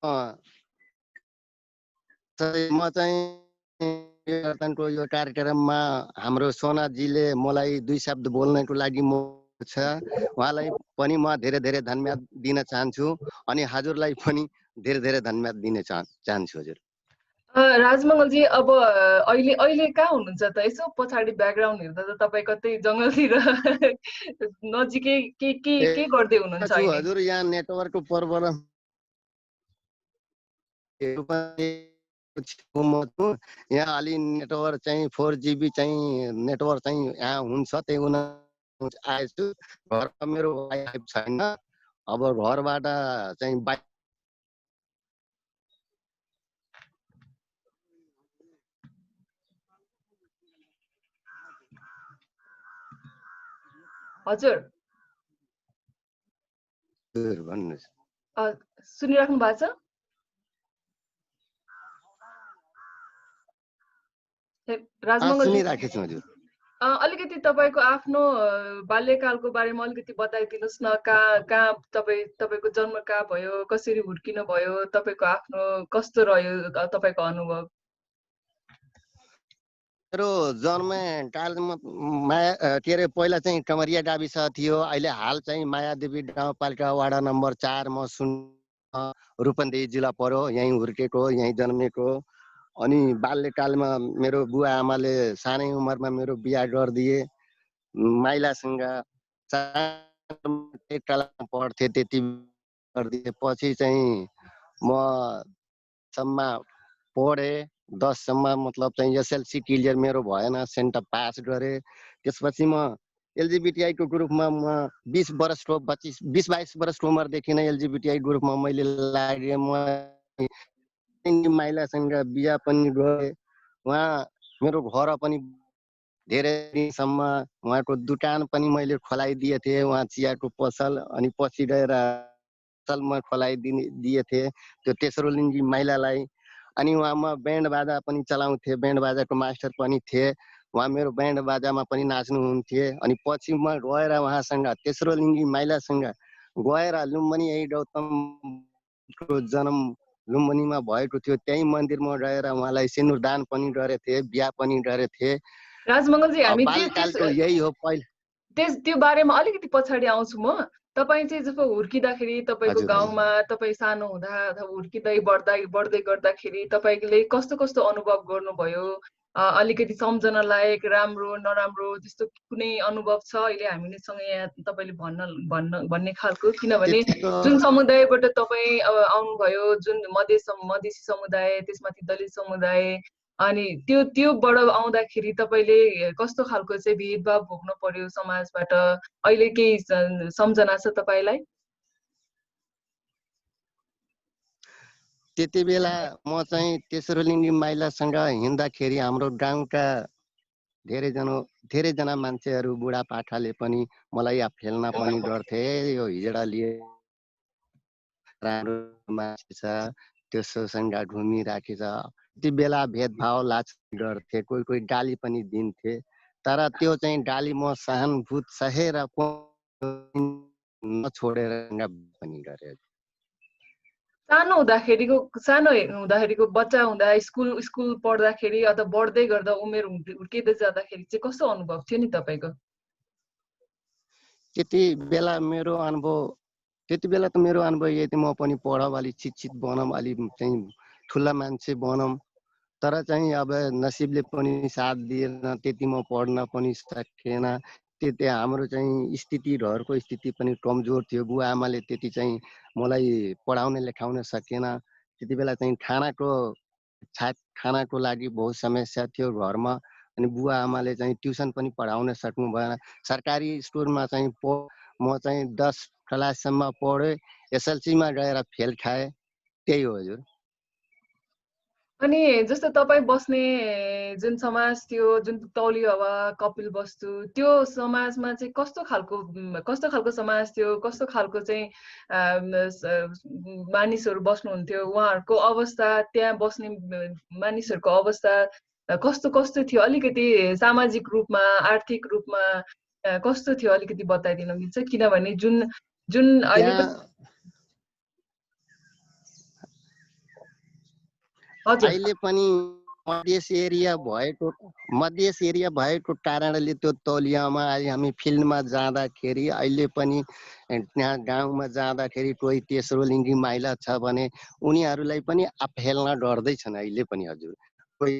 म चाहिँ को यो कार्यक्रममा हाम्रो सोनाजीले मलाई 2 शब्द बोल्नको लागि छ उहाँलाई पनि म धेरै धेरै धन्यवाद दिन चाहन्छु अनि हजुरलाई पनि धेरै धेरै धन्यवाद दिन चाहन्छु हजुर। राजमङ्गलजी अब अहिले अहिले कहाँ हुनुहुन्छ त? यसो पछाडि ब्याकग्राउन्ड हेर्दा त तपाईँ कतै जङ्गलतिर नजिकै के गर्दै हुनुहुन्छ अहिले? हजुर यहाँ नेटवर्कको प्रब्लम यहाँ अलि नेटवर्क चाहिँ 4GB चाहिँ नेटवर्क चाहिँ यहाँ हुन्छ त्यही हुन आएछु। घरमा मेरो वाइफाई छैन, अब घरबाट चाहिँ हजुर भन्नुहोस् सुनिराख्नु भएको छ? सुनिराखेको छु हजुर। अलिकति तपाईँको आफ्नो बाल्यकालको बारेमा अलिकति बताइदिनुहोस् न। कहाँ तपाईँको जन्म कहाँ भयो, कसरी हुर्किनु भयो, तपाईँको आफ्नो कस्तो रह्यो तपाईँको अनुभव? मेरो जन्म कालमा के अरे पहिला चाहिँ कमरिया गाविस थियो, अहिले हाल चाहिँ मायादेवी गाउँपालिका वडा नम्बर 4 म रूपन्देही जिल्ला पर्यो। यहीँ हुर्केको, यहीँ जन्मेको। अनि बाल्यकालमा मेरो बुवा आमाले सानै उमेरमा मेरो बिहा गरिदिए। माइलासँग पढ्थे त्यति गरिदिए। पछि चाहिँ म सम्म पढेँ, 10 सम्म मतलब चाहिँ एसएलसी क्लियर मेरो भएन, सेन्ट पास गरेँ। त्यसपछि म एलजिबिटीआईको ग्रुपमा म 20 वर्षको 22 वर्षको उमेरदेखि नै एलजिबिटीआई ग्रुपमा मैले लागेँ। म माइलासँग बिहा पनि गरेँ। उहाँ मेरो घर पनि धेरै दिनसम्म उहाँको दुकान पनि मैले खोलाइदिए थिएँ, उहाँ चियाको पसल। अनि पछि गएर पसलमा खोलाइदिए थिएँ त्यो तेस्रो लिङ्गी माइलालाई। अनि उहाँ म ब्यान्ड बाजा पनि चलाउँथेँ, ब्यान्ड बाजाको मास्टर पनि थिएँ। उहाँ मेरो ब्यान्ड बाजामा पनि नाच्नुहुन्थे। अनि पछि म गएर उहाँसँग तेस्रो लिङ्गी माइलासँग गएर लुम्बनी यही गौतमको जन्म लुम्बनीमा भएको थियो, त्यही मन्दिरमा गएर उहाँलाई सिन्दूरदान पनि गरेथे, बिहा पनि गरेथे। राजमङ्गलजी हामी यही हो पहिला त्यो बारेमा अलिकति पछाडि आउँछु म। तपाईँ चाहिँ जब हुर्किँदाखेरि तपाईँको गाउँमा तपाईँ सानो हुँदा अथवा हुर्किँदै बढ्दै गर्दाखेरि तपाईँले कस्तो कस्तो अनुभव गर्नुभयो? अलिकति सम्झना लायक, राम्रो नराम्रो त्यस्तो कुनै अनुभव छ अहिले हामीसँग यहाँ तपाईँले भन्ने खालको? किनभने जुन समुदायबाट तपाईँ आउनुभयो, जुन मधेसी समुदाय, त्यसमाथि दलित समुदाय, अनि त्योबाट आउँदाखेरि तपाईँले कस्तो खालको चाहिँ भेदभाव भोग्नु पर्यो समाजबाट? अहिले केही सम्झना छ तपाईँलाई? त्यति बेला म चाहिँ तेस्रो लिङ्गी माइलासँग हिँड्दाखेरि हाम्रो गाउँका धेरैजना मान्छेहरू बुढापाठाले पनि मलाई फेल्न पनि गर्थे। यो हिजडा लिए राम्रो मान्छे छ, त्यसोसँग घुमिराखेछ। त्यति बेला भेदभाव लाज गर्थे, कोही गाली पनि दिन्थे। तर त्यो चाहिँ गाली म सहानुभूत सहेर नछोडेर पनि गरे। सानो हुँदाखेरिको बच्चा हुँदा स्कुल पढ्दाखेरि अथवा बढ्दै गर्दा उमेर हुर्किँदै जाँदाखेरि चाहिँ कस्तो अनुभव थियो नि तपाईँको? त्यति बेला त मेरो अनुभव यति, म पनि पढौँ, अलिक शिक्षित बनौँ, अलिक चाहिँ ठुला मान्छे बनौँ। तर चाहिँ अब नसिबले पनि साथ दिएन, त्यति म पढ्न पनि सकेन। त्यति हाम्रो चाहिँ स्थिति, घरको स्थिति पनि कमजोर थियो। बुवा आमाले त्यति चाहिँ मलाई पढाउन लेखाउन सकेन। त्यति बेला चाहिँ खानाको लागि बहुत समस्या थियो घरमा। अनि बुवा आमाले चाहिँ ट्युसन पनि पढाउन सक्नु भएन। सरकारी स्कुलमा चाहिँ म चाहिँ 10 क्लाससम्म पढेँ, एसएलसीमा गएर फेल खाएँ। त्यही हो हजुर। अनि जस्तो तपाईँ बस्ने जुन समाज थियो, जुन तौली हावा, कपिल वस्तु, त्यो समाजमा चाहिँ कस्तो खालको समाज थियो? कस्तो खालको चाहिँ मानिसहरू बस्नुहुन्थ्यो? उहाँहरूको अवस्था, त्यहाँ बस्ने मानिसहरूको अवस्था कस्तो थियो? अलिकति सामाजिक रूपमा, आर्थिक रूपमा कस्तो थियो अलिकति बताइदिनु मिल्छ? किनभने जुन अहिले हजुर अहिले पनि मधेस एरिया भएको कारणले त्यो तौलियामा अहिले हामी फिल्डमा जाँदाखेरि अहिले पनि त्यहाँ गाउँमा जाँदाखेरि कोही तेस्रो लिङ्गी महिला छ भने उनीहरूलाई पनि अवहेलना गर्दैछन् अहिले पनि हजुर। कोही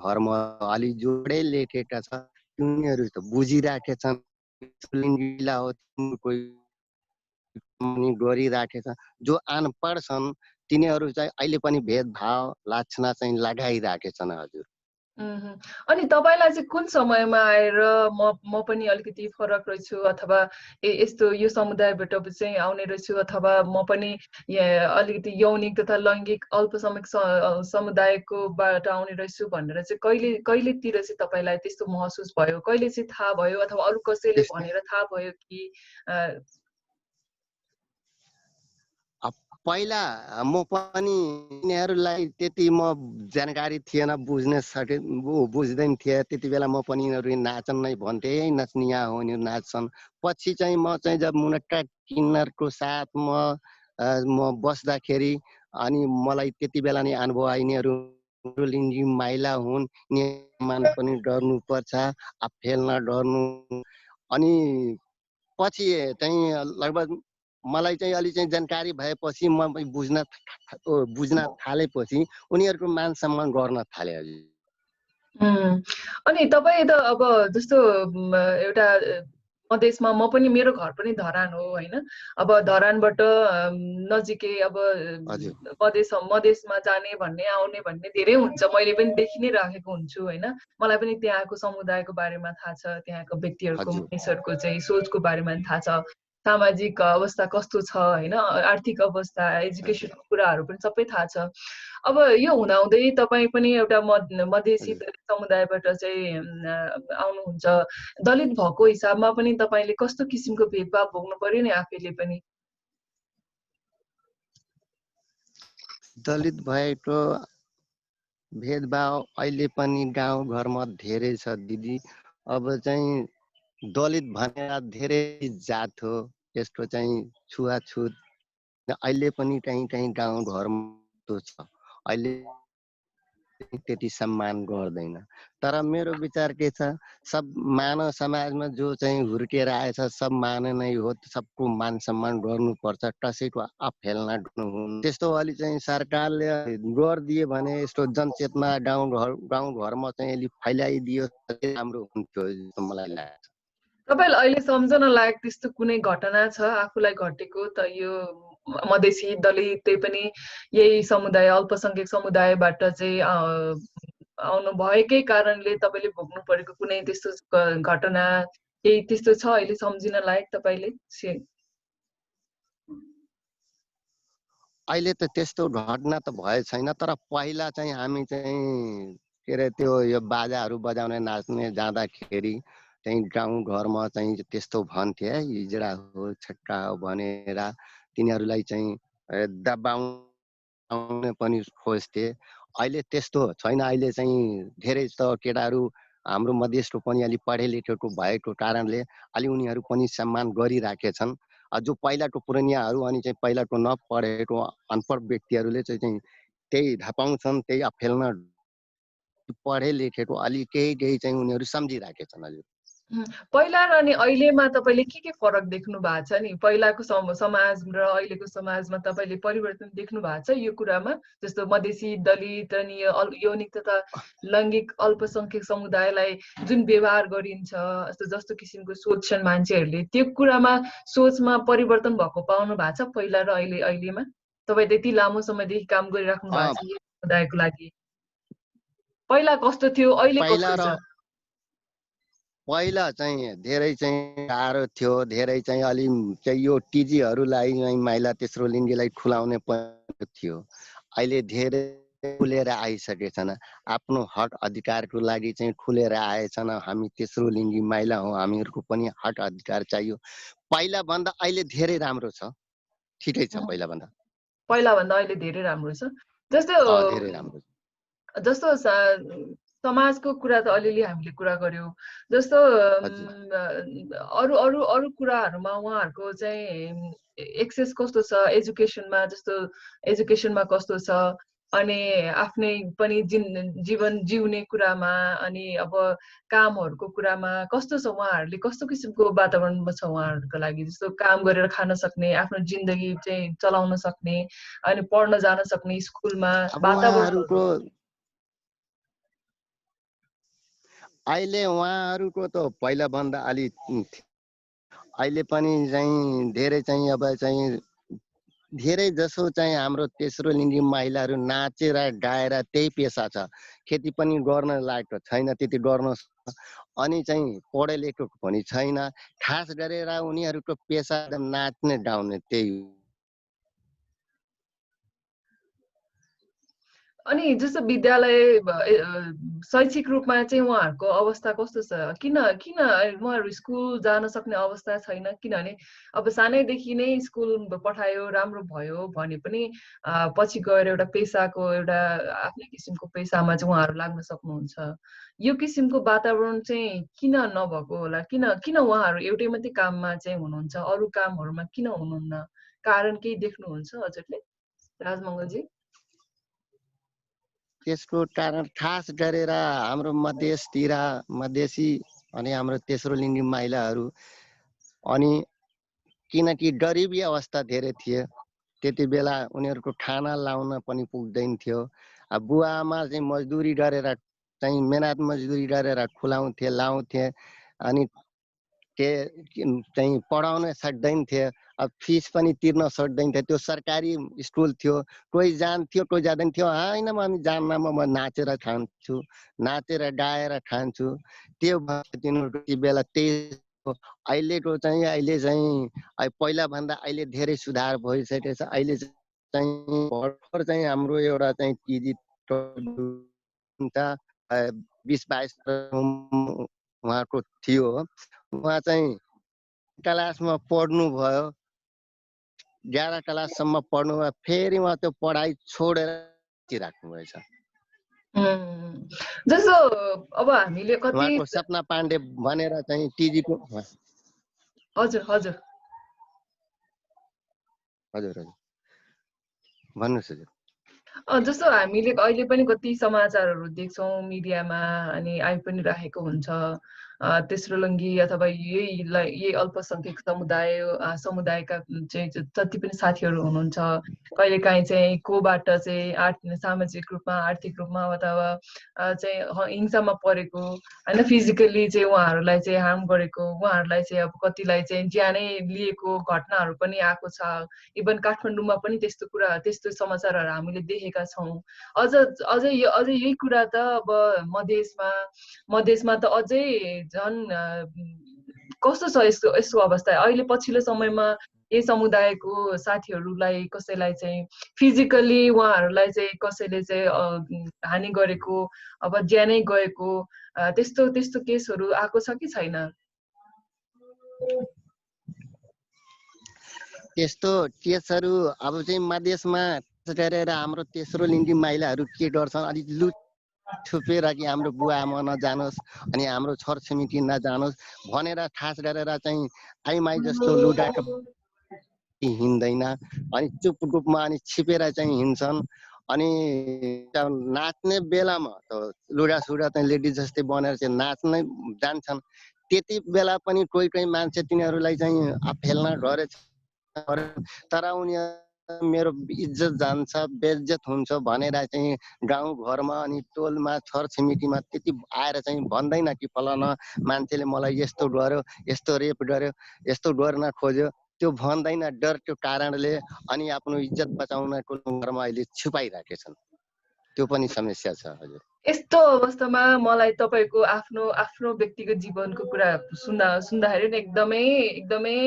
घरमा अलि जोडै लेखेका छन् उनीहरू त बुझिराखेछन् लिङ्गिला हो कोही गरिराखेछ। जो अनपढ छन् तिनीहरू चाहिँ अहिले पनि भेदभाव लाछना चाहिँ लगाइराखेछन् हजुर। अनि तपाईँलाई चाहिँ कुन समयमा आएर म पनि अलिकति फरक रहेछु अथवा यस्तो यो समुदायबाट चाहिँ आउने रहेछु अथवा म पनि अलिकति यौनिक तथा लैङ्गिक अल्पसंख्यक समुदायकोबाट आउने रहेछु भनेर चाहिँ कहिलेतिर चाहिँ तपाईँलाई त्यस्तो महसुस भयो, कहिले चाहिँ थाहा भयो अथवा अरू कसैले भनेर थाहा भयो कि पहिला म पनि यिनीहरूलाई त्यति म जानकारी थिएन, बुझ्दैन थिएँ। त्यति बेला म पनि यिनीहरू नाचन नै भन्थे, यही नच्निया हो यिनीहरू नाच्छन्। पछि चाहिँ म चाहिँ जब मुनक्का किन्नरको साथमा म बस्दाखेरि अनि मलाई त्यति बेला नै अनुभव आयो यिनीहरू लिङ्गी महिला हुन्, मान पनि गर्नुपर्छ, अवहेलना गर्नु। अनि पछि चाहिँ लगभग मलाई चाहिँ अलि चाहिँ जानकारी भएपछि म बुझ्न थालेपछि उनीहरूको मान सम्मान गर्न थाले हजुर। अनि तपाईँ त अब जस्तो एउटा मधेसमा म पनि मेरो घर पनि धरान हो होइन। अब धरानबाट नजिकै अब मधेसमा जाने भन्ने आउने भन्ने धेरै हुन्छ, मैले पनि देखि नै राखेको हुन्छु होइन। मलाई पनि त्यहाँको समुदायको बारेमा थाहा छ, त्यहाँको व्यक्तिहरूको मानिसहरूको चाहिँ सोचको बारेमा थाहा छ, सामाजिक अवस्था कस्तो छ होइन, आर्थिक अवस्था, एजुकेसनको कुराहरू पनि सबै थाहा छ। अब यो हुँदाहुँदै तपाईँ पनि एउटा मधेसी समुदायबाट चाहिँ आउनुहुन्छ, दलित भएको हिसाबमा पनि तपाईँले कस्तो किसिमको भेदभाव भोग्नु पर्यो नि आफैले पनि? दलित भएको भेदभाव अहिले पनि गाउँघरमा धेरै छ दिदी। अब चाहिँ दलित भनेर धेरै जात हो, यसको चाहिँ छुवाछुत अहिले पनि कहीँ गाउँघरमा छ। अहिले त्यति सम्मान गर्दैन। तर मेरो विचार के छ, सब मानव समाजमा जो चाहिँ हुर्केर आएछ सब मान नै हो, सबको मान सम्मान गर्नुपर्छ, कसैको अवहेलना गर्नुहुन्न। त्यस्तो अलि चाहिँ सरकारले गरिदियो भने यस्तो जनचेतना गाउँघरमा चाहिँ अलि फैलाइदियो राम्रो हुन्थ्यो जस्तो मलाई लाग्छ। तपाईँलाई अहिले सम्झन लायक त्यस्तो कुनै घटना छ आफूलाई घटेको त यो मधेसी दलित त्यही पनि यही समुदाय अल्पसंख्यक समुदायबाट चाहिँ आउनु भएकै कारणले तपाईँले भोग्नु परेको कुनै त्यस्तो घटना केही त्यस्तो छ अहिले सम्झिन लायक तपाईँले? अहिले त त्यस्तो घटना त भए छैन, तर पहिला चाहिँ हामी चाहिँ के अरे त्यो यो बाजाहरू बजाउने नाच्ने जाँदाखेरि चाहिँ गाउँघरमा चाहिँ त्यस्तो भन्थे, हिजडा हो छक्का हो भनेर तिनीहरूलाई चाहिँ दबाउने पनि खोज्थे। अहिले त्यस्तो छैन। अहिले चाहिँ धेरै त केटाहरू हाम्रो मधेसको पनि अलि पढे लेखेको भएको कारणले अलि उनीहरू पनि सम्मान गरिराखेछन्। जो पहिलाको पुरानियाहरू अनि चाहिँ पहिलाको नपढेको अनपढ व्यक्तिहरूले चाहिँ त्यही धपाउँछन्, त्यही अवहेलना पढे लेखेको अलि केही चाहिँ उनीहरू सम्झिराखेछन् हजुर। पहिला र अनि अहिलेमा तपाईँले के फरक देख्नु भएको छ नि? पहिलाको समाज र अहिलेको समाजमा तपाईँले परिवर्तन देख्नु भएको छ यो कुरामा? जस्तो मधेसी दलित अनि यौनिक तथा लैङ्गिक अल्पसंख्यक समुदायलाई जुन व्यवहार गरिन्छ, जस्तो किसिमको सोच्छन् मान्छेहरूले, त्यो कुरामा सोचमा परिवर्तन भएको पाउनु भएको छ पहिला र अहिलेमा? तपाईँ त्यति लामो समयदेखि काम गरिराख्नु भएको छ यो समुदायको लागि। पहिला कस्तो थियो, अहिले कस्तो छ? पहिला चाहिँ धेरै चाहिँ गाह्रो थियो, धेरै चाहिँ अलि चाहिँ यो टिजीहरूलाई महिला तेस्रो लिङ्गीलाई खुलाउने थियो। अहिले धेरै खुलेर आइसकेछन्, आफ्नो हक अधिकारको लागि चाहिँ खुलेर आएछन्। हामी तेस्रो लिङ्गी महिला हौ, हामीहरूको पनि हक अधिकार चाहियो। पहिला भन्दा अहिले धेरै राम्रो छ, ठिकै छ पहिला भन्दा अहिले धेरै राम्रो छ। धेरै राम्रो छ। जस्तो समाजको कुरा त अलिअलि हामीले कुरा गर्यौँ। जस्तो हजुर अरू अरू अरू कुराहरूमा उहाँहरूको चाहिँ एक्सेस कस्तो छ एजुकेसनमा, जस्तो एजुकेसनमा कस्तो छ, अनि आफ्नै पनि जीवन जिउने कुरामा, अनि अब कामहरूको कुरामा कस्तो छ, उहाँहरूले कस्तो किसिमको वातावरण छ उहाँहरूको लागि, जस्तो काम गरेर खान सक्ने, आफ्नो जिन्दगी चाहिँ चलाउन सक्ने, अनि पढ्न जान सक्ने स्कुलमा अब वातावरणहरू। उहाँहरूको त पहिलाभन्दा अलि अहिले पनि चाहिँ धेरै चाहिँ अब चाहिँ धेरै जसो चाहिँ हाम्रो तेस्रो लिङ्गी महिलाहरू नाचेर गाएर त्यही पेसा छ। खेती पनि गर्न लायक छैन, त्यति गर्न अनि चाहिँ पढे लेखेको पनि छैन। खास गरेर उनीहरूको पेसा नाच्ने गाउने त्यही। अनि जस्तो विद्यालय शैक्षिक रूपमा चाहिँ उहाँहरूको अवस्था कस्तो छ? किन किन उहाँहरू स्कुल जान सक्ने अवस्था छैन? किनभने अब सानैदेखि नै स्कुल पठायो, राम्रो भयो भने पनि पछि गएर एउटा पेसाको एउटा आफ्नै किसिमको पेसामा चाहिँ उहाँहरू लाग्न सक्नुहुन्छ। यो किसिमको वातावरण चाहिँ किन नभएको होला? किन किन उहाँहरू एउटै मात्रै काममा चाहिँ हुनुहुन्छ, अरू कामहरूमा किन हुनुहुन्न? कारण केही देख्नुहुन्छ हजुरले, राजमङ्गलजी? त्यसको कारण खास गरेर हाम्रो मधेसतिर मधेसी अनि हाम्रो तेस्रो लिङ्गी महिलाहरू, अनि किनकि गरिबी अवस्था धेरै थिए त्यति बेला, उनीहरूको खाना लाउन पनि पुग्दैन थियो। अब बुवा आमा चाहिँ मजदुरी गरेर चाहिँ मेहनत मजदुरी गरेर खुलाउँथे लाउँथे, अनि चाहिँ पढाउन सक्दैन थिए। अब फिस पनि तिर्न सक्दैन थियो। त्यो सरकारी स्कुल थियो, कोही जान्थ्यो कोही जाँदैन थियो। होइन हामी जान्नमा म नाचेर खान्छु, नाचेर गाएर खान्छु, त्यो तिनीहरूको ती बेला त्यही। अहिले चाहिँ पहिलाभन्दा अहिले धेरै सुधार भइसकेको छ। अहिले चाहिँ भर्खर चाहिँ हाम्रो एउटा चाहिँ टिजी 20-22 उहाँको थियो। उहाँ चाहिँ क्लासमा पढ्नु भयो, 11 क्लाससम्म पढ्नुभयो, फेरि उहाँ त्यो पढाइ छोडेर राख्नु भएछ। जस्तो अब हामीले कति उहाँको सपना पाण्डे भनेर चाहिँ टिजीको। हजुर हजुर हजुर हजुर भन्नुहोस् हजुर। जस्तो हामीले अहिले पनि कति समाचारहरू देख्छौँ मिडियामा, अनि आइ पनि राखेको हुन्छ। तेस्रो लिङ्गी अथवा यही अल्पसङ्ख्यक समुदायका चाहिँ जति पनि साथीहरू हुनुहुन्छ, कहिलेकाहीँ चाहिँ कोबाट चाहिँ सामाजिक रूपमा, आर्थिक रूपमा अथवा चाहिँ हिंसामा परेको होइन, फिजिकल्ली चाहिँ उहाँहरूलाई चाहिँ हार्म गरेको, उहाँहरूलाई चाहिँ अब कतिलाई चाहिँ ज्यानै लिएको घटनाहरू पनि आएको छ। इभन काठमाडौँमा पनि त्यस्तो समाचारहरू हामीले देखेका छौँ। अझै यही कुरा त अब मधेसमा त अझै झन् कस्तो छ यसको अवस्था? अहिले पछिल्लो समयमा यही समुदायको साथीहरूलाई कसैलाई चाहिँ फिजिकल्ली उहाँहरूलाई चाहिँ कसैले चाहिँ हानि गरेको, अब ज्यानै गएको, त्यस्तो केसहरू आएको छ कि छैन? त्यस्तो केसहरू अब चाहिँ मधेसमा गरेर हाम्रो तेस्रो लिङ्गी महिलाहरू के गर्छन्, अलिक लुट छुपेर कि हाम्रो बुवा आमा नजानुहोस् अनि हाम्रो छरछिमेकी नजानुहोस् भनेर खास गरेर चाहिँ आइमाई जस्तो लुगाको हिँड्दैन, अनि चुप रूपमा अनि छिपेर चाहिँ हिँड्छन्। अनि नाच्ने बेलामा त लुगा सुगा चाहिँ लेडिज जस्तै बनेर चाहिँ नाच्नै जान्छन्। त्यति बेला पनि कोही कोही मान्छे तिनीहरूलाई चाहिँ फेल्न गरेछ, तर उनीहरू मेरो इज्जत जान्छ, बेइज्जत हुन्छ भनेर चाहिँ गाउँघरमा अनि टोलमा छरछिमेकीमा त्यति आएर चाहिँ भन्दैन कि फलाना मान्छेले मलाई यस्तो गर्यो, यस्तो रेप गर्यो, यस्तो गर्न खोज्यो, त्यो भन्दैन डरको कारणले। अनि आफ्नो इज्जत बचाउनको घरमा अहिले छुपाइराखेछन्, त्यो पनि समस्या छ हजुर। यस्तो अवस्थामा मलाई तपाईँको आफ्नो व्यक्तिगत जीवनको कुरा सुन्दाखेरि नि एकदमै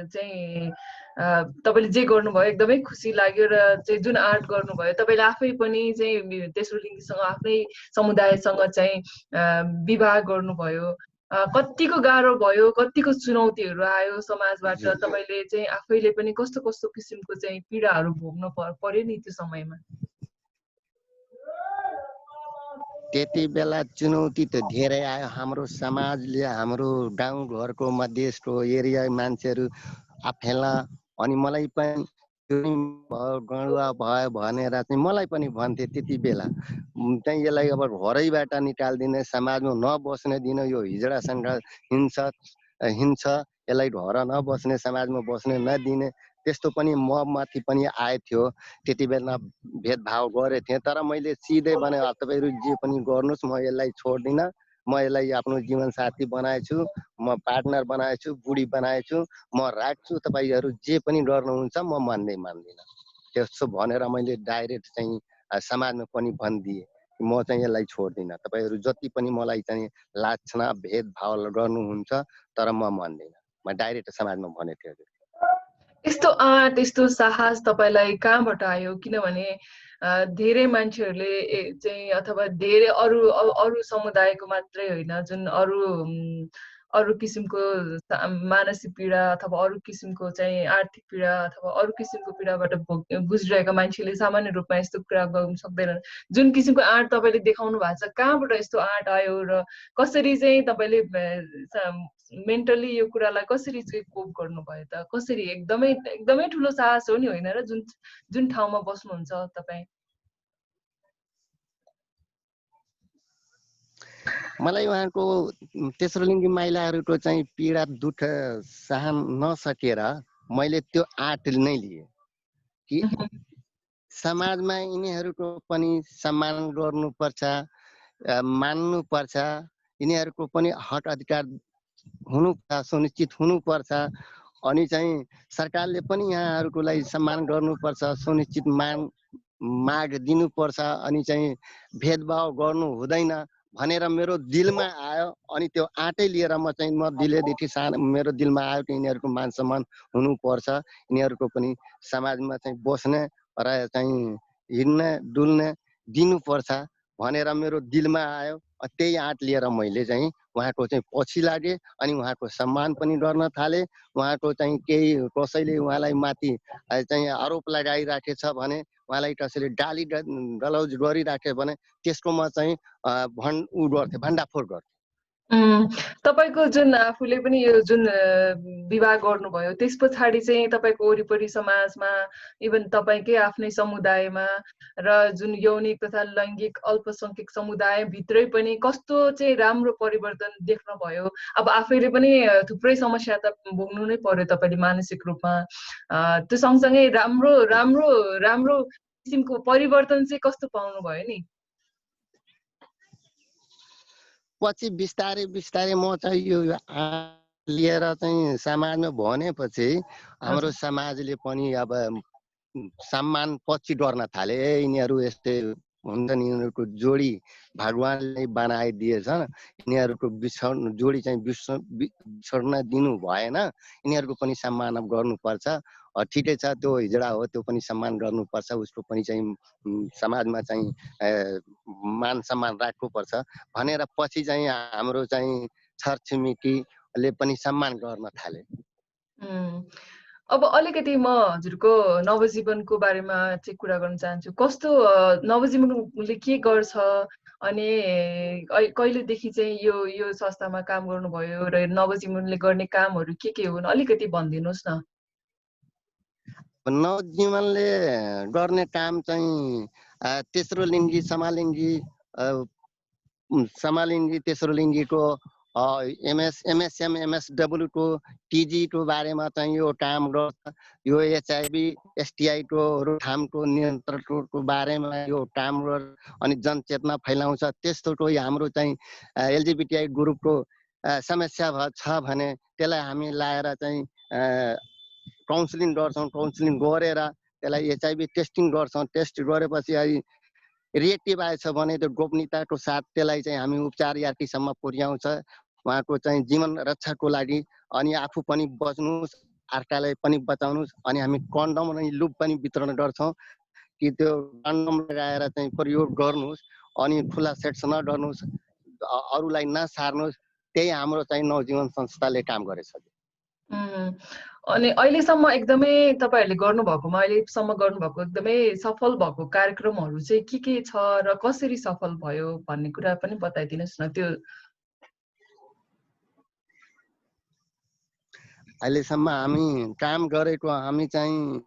चाहिँ तपाईँले जे गर्नुभयो एकदमै खुसी लाग्यो, र चाहिँ जुन आर्ट गर्नुभयो तपाईँले आफै पनि चाहिँ तेस्रो लिङ्गीसँग आफ्नै समुदायसँग चाहिँ विवाह गर्नुभयो। कतिको गाह्रो भयो, कतिको चुनौतीहरू आयो समाजबाट, तपाईँले चाहिँ आफैले पनि कस्तो कस्तो किसिमको चाहिँ पीडाहरू भोग्न पर्यो नि त्यो समयमा? त्यति बेला चुनौती त धेरै आयो। हाम्रो समाजले हाम्रो गाउँघरको मधेसको एरिया मान्छेहरू आफैला अनि मलाई पनि गणुवा भयो भनेर चाहिँ मलाई पनि भन्थे त्यति बेला चाहिँ यसलाई अब घरैबाट निकाल्दिने, समाजमा नबस्ने दिन, यो हिजडासँग हिँड्छ यसलाई घर नबस्ने, समाजमा बस्ने नदिने, त्यस्तो पनि म माथि पनि आएको थियो। त्यति बेला भेदभाव गरेको थिएँ, तर मैले सिधै भने तपाईँहरू जे पनि गर्नुहोस्, म यसलाई छोड्दिनँ, म यसलाई आफ्नो जीवनसाथी बनाएछु, म पार्टनर बनाएछु, बुढी बनाएछु, म राख्छु, तपाईँहरू जे पनि गर्नुहुन्छ म मान्दिनँ। त्यसो भनेर मैले डाइरेक्ट चाहिँ समाजमा पनि भनिदिएँ, म चाहिँ यसलाई छोड्दिनँ, तपाईँहरू जति पनि मलाई चाहिँ लाग्छ भेदभाव गर्नुहुन्छ तर म मान्दिनँ, म डाइरेक्ट समाजमा भनेको थिएँ। यस्तो आँट, यस्तो साहस तपाईँलाई कहाँबाट आयो? किनभने धेरै मान्छेहरूले चाहिँ अथवा धेरै अरू अरू समुदायको मात्रै होइन, जुन अरू किसिमको मानसिक पीडा अथवा अरू किसिमको चाहिँ आर्थिक पीडा अथवा अरू किसिमको पीडाबाट गुज्रिरहेका मान्छेले सामान्य रूपमा यस्तो कुरा गर्न सक्दैनन्। जुन किसिमको आँट तपाईँले देखाउनु भएको छ, कहाँबाट यस्तो आँट आयो र कसरी चाहिँ तपाईँले मेन्टली यो कुरालाई कसरी चाहिँ कोप गर्नुभयो त? कसरी? एकदमै एकदमै ठुलो साहस हो नि, होइन र? जुन ठाउँमा बस्नुहुन्छ तपाईँ। मलाई उहाँको तेस्रो लिङ्गी महिलाहरूको चाहिँ पीडा दुःख सहन नसकेर मैले त्यो आँट नै लिएँ कि समाजमा यिनीहरूको पनि सम्मान गर्नुपर्छ, मान्नुपर्छ, यिनीहरूको पनि हक अधिकार सुनिश्चित हुनुपर्छ। अनि चाहिँ सरकारले पनि यहाँहरूको लागि सम्मान गर्नुपर्छ, सुनिश्चित माग दिनुपर्छ, अनि चाहिँ भेदभाव गर्नु हुँदैन भनेर मेरो दिलमा आयो। अनि त्यो आँटै लिएर म दिलेदेखि मेरो दिलमा आयो कि यिनीहरूको मान सम्मान हुनुपर्छ, यिनीहरूको पनि समाजमा चाहिँ बस्ने र चाहिँ हिँड्ने डुल्ने दिनुपर्छ भनेर मेरो दिलमा आयो। त्यही आँट लिएर मैले चाहिँ उहाँको चाहिँ पछि लागेँ अनि उहाँको सम्मान पनि गर्न थालेँ। उहाँको चाहिँ केही कसैले उहाँलाई माथि चाहिँ आरोप लगाइराखेछ भने, उहाँलाई कसैले गाली गलौज गरिराख्यो भने त्यसको म चाहिँ भण्डाफोड गर्थेँ। तपाईँको जुन आफूले पनि यो जुन विवाह गर्नुभयो, त्यस पछाडि चाहिँ तपाईँको वरिपरि समाजमा, इभन तपाईँकै आफ्नै समुदायमा र जुन यौनिक तथा लैङ्गिक अल्पसङ्ख्यक समुदायभित्रै पनि कस्तो चाहिँ राम्रो परिवर्तन देख्नुभयो? अब आफैले पनि थुप्रै समस्या त भोग्नु नै पर्यो तपाईँले मानसिक रूपमा। त्यो सँगसँगै राम्रो राम्रो राम्रो किसिमको परिवर्तन चाहिँ कस्तो पाउनुभयो नि? पछि बिस्तारै बिस्तारै म चाहिँ यो लिएर चाहिँ समाजमा भनेपछि हाम्रो समाजले पनि अब सम्मान पछि गर्न थाले। यिनीहरू यस्तै हुन्छ नि, यिनीहरूको जोडी भगवानले बनाइदिएछन्, यिनीहरूको जोडी चाहिँ बिछोड्न दिनु भएन, यिनीहरूको पनि सम्मान गर्नुपर्छ। ठिकै छ, त्यो हिजडा हो, त्यो पनि सम्मान गर्नुपर्छ, उसको पनि चाहिँ समाजमा चाहिँ मान सम्मान राख्नुपर्छ भनेर पछि चाहिँ हाम्रो चाहिँ छरछिमेकीले पनि सम्मान गर्न थाले। अब अलिकति म हजुरको नवजीवनको बारेमा चाहिँ कुरा गर्न चाहन्छु। कस्तो नवजीवनले के गर्छ अनि कहिलेदेखि चाहिँ यो यो संस्थामा काम गर्नुभयो र नवजीवनले गर्ने कामहरू के हुन्, अलिकति भनिदिनुहोस् न। नवजीवनले गर्ने काम चाहिँ तेस्रो लिङ्गी समालिङ्गी तेस्रो लिङ्गीको एमएसएम एमएसडब्ल्यूको टिजीको बारेमा चाहिँ यो काम गर्छ। यो एचआइभी एसटिआईको रोकथामको नियन्त्रणको बारेमा यो काम गर्छ अनि जनचेतना फैलाउँछ। त्यस्तो कोही हाम्रो चाहिँ एलजिबिटिआई ग्रुपको समस्या छ भने त्यसलाई हामी लाएर चाहिँ काउन्सिलिङ गर्छौँ। काउन्सिलिङ गरेर त्यसलाई एचआइभी टेस्टिङ गर्छौँ। टेस्ट गरेपछि रिएक्टिभ आएछ भने त्यो गोपनीयताको साथ त्यसलाई चाहिँ हामी उपचार यात्रीसम्म पुर्याउँछ उहाँको चाहिँ जीवन रक्षाको लागि। अनि आफू पनि बच्नुहोस्, अर्कालाई पनि बचाउनुहोस्। अनि हामी कन्डम अनि लुब पनि वितरण गर्छौँ कि त्यो कन्डम लगाएर चाहिँ प्रयोग गर्नुहोस् अनि खुला सेक्स नगर्नुहोस्, अरूलाई नसार्नुहोस्। त्यही हाम्रो चाहिँ नवजीवन संस्थाले काम गरेछ। अनि अहिलेसम्म एकदमै तपाईँहरूले गर्नुभएकोमा अहिलेसम्म गर्नुभएको एकदमै सफल भएको कार्यक्रमहरू चाहिँ के छ र कसरी सफल भयो भन्ने कुरा पनि बताइदिनुहोस् न। त्यो अहिलेसम्म हामी काम गरेको हामी चाहिँ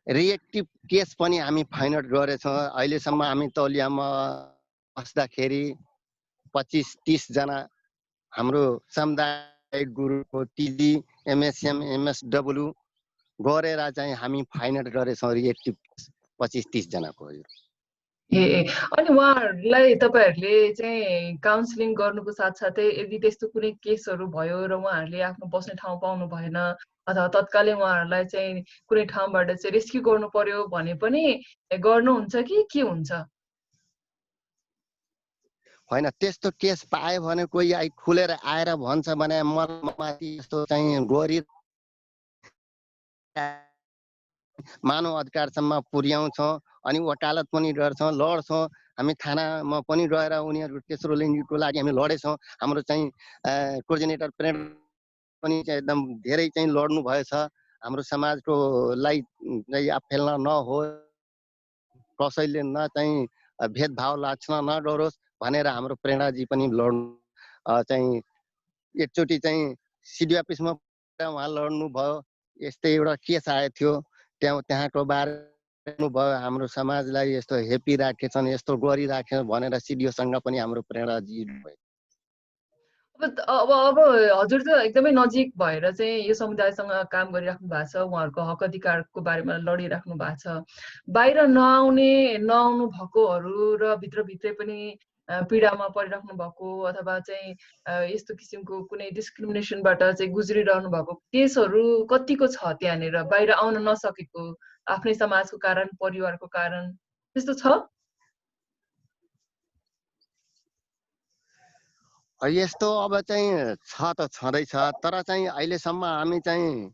रिएक्टिभ केस पनि हामी फाइनल गरेछौँ। अहिलेसम्म हामी तौलियामा बस्दाखेरि 25-30 जना हाम्रो सामुदायिक गुरुको टिजी एमएसएम एमएसडब्लु गरेर चाहिँ हामी फाइनल गरेछौँ रिएक्टिभ 25-30 जनाको। ए अनि उहाँहरूलाई तपाईँहरूले चाहिँ काउन्सिलिङ गर्नुको साथसाथै यदि त्यस्तो कुनै केसहरू भयो र उहाँहरूले आफ्नो बस्ने ठाउँ पाउनु भएन अथवा तत्कालै उहाँहरूलाई चाहिँ कुनै ठाउँबाट चाहिँ रेस्क्यु गर्नु पर्यो भने पनि गर्नुहुन्छ कि के हुन्छ? होइन, त्यस्तो केस पायो भने कोही खुलेर आएर भन्छ भने माथि यस्तो चाहिँ गरी मानव अधिकारसम्म पुर्याउँछौँ अनि वकालत पनि गर्छौँ, लड्छौँ। हामी थानामा पनि गएर उनीहरू तेस्रो लिङ्गको लागि हामी लडेछौँ। हाम्रो चाहिँ कोअर्डिनेटर प्रेम पनि एकदम धेरै चाहिँ लड्नु भएछ। हाम्रो समाजको लाई फेल्न नहोस्, कसैले न चाहिँ भेदभाव लाछन नगरोस् भनेर हाम्रो प्रेरणाजी पनि लड्नु चाहिँ एकचोटि चाहिँ सिडिओ अफिसमा उहाँ लड्नु भयो। यस्तै एउटा केस आएको थियो, त्यहाँको बारे भयो हाम्रो समाजलाई यस्तो हेपी राखेछन्, यस्तो गरिराखेछन् भनेर सिडिओसँग पनि हाम्रो प्रेरणाजी भयो। अब हजुर त एकदमै नजिक भएर चाहिँ यो समुदायसँग काम गरिराख्नु भएको छ, उहाँहरूको हक अधिकारको बारेमा लडिराख्नु भएको छ। बाहिर नआउनु भएकोहरू र भित्रभित्रै पनि पीडामा परिराख्नु भएको अथवा चाहिँ यस्तो किसिमको कुनै डिस्क्रिमिनेसनबाट चाहिँ गुज्रिरहनु भएको केसहरू कतिको छ त्यहाँनिर, बाहिर आउन नसकेको आफ्नै समाजको कारण, परिवारको कारण त्यस्तो छ? यस्तो अब चाहिँ छ त छँदैछ, तर चाहिँ अहिलेसम्म हामी चाहिँ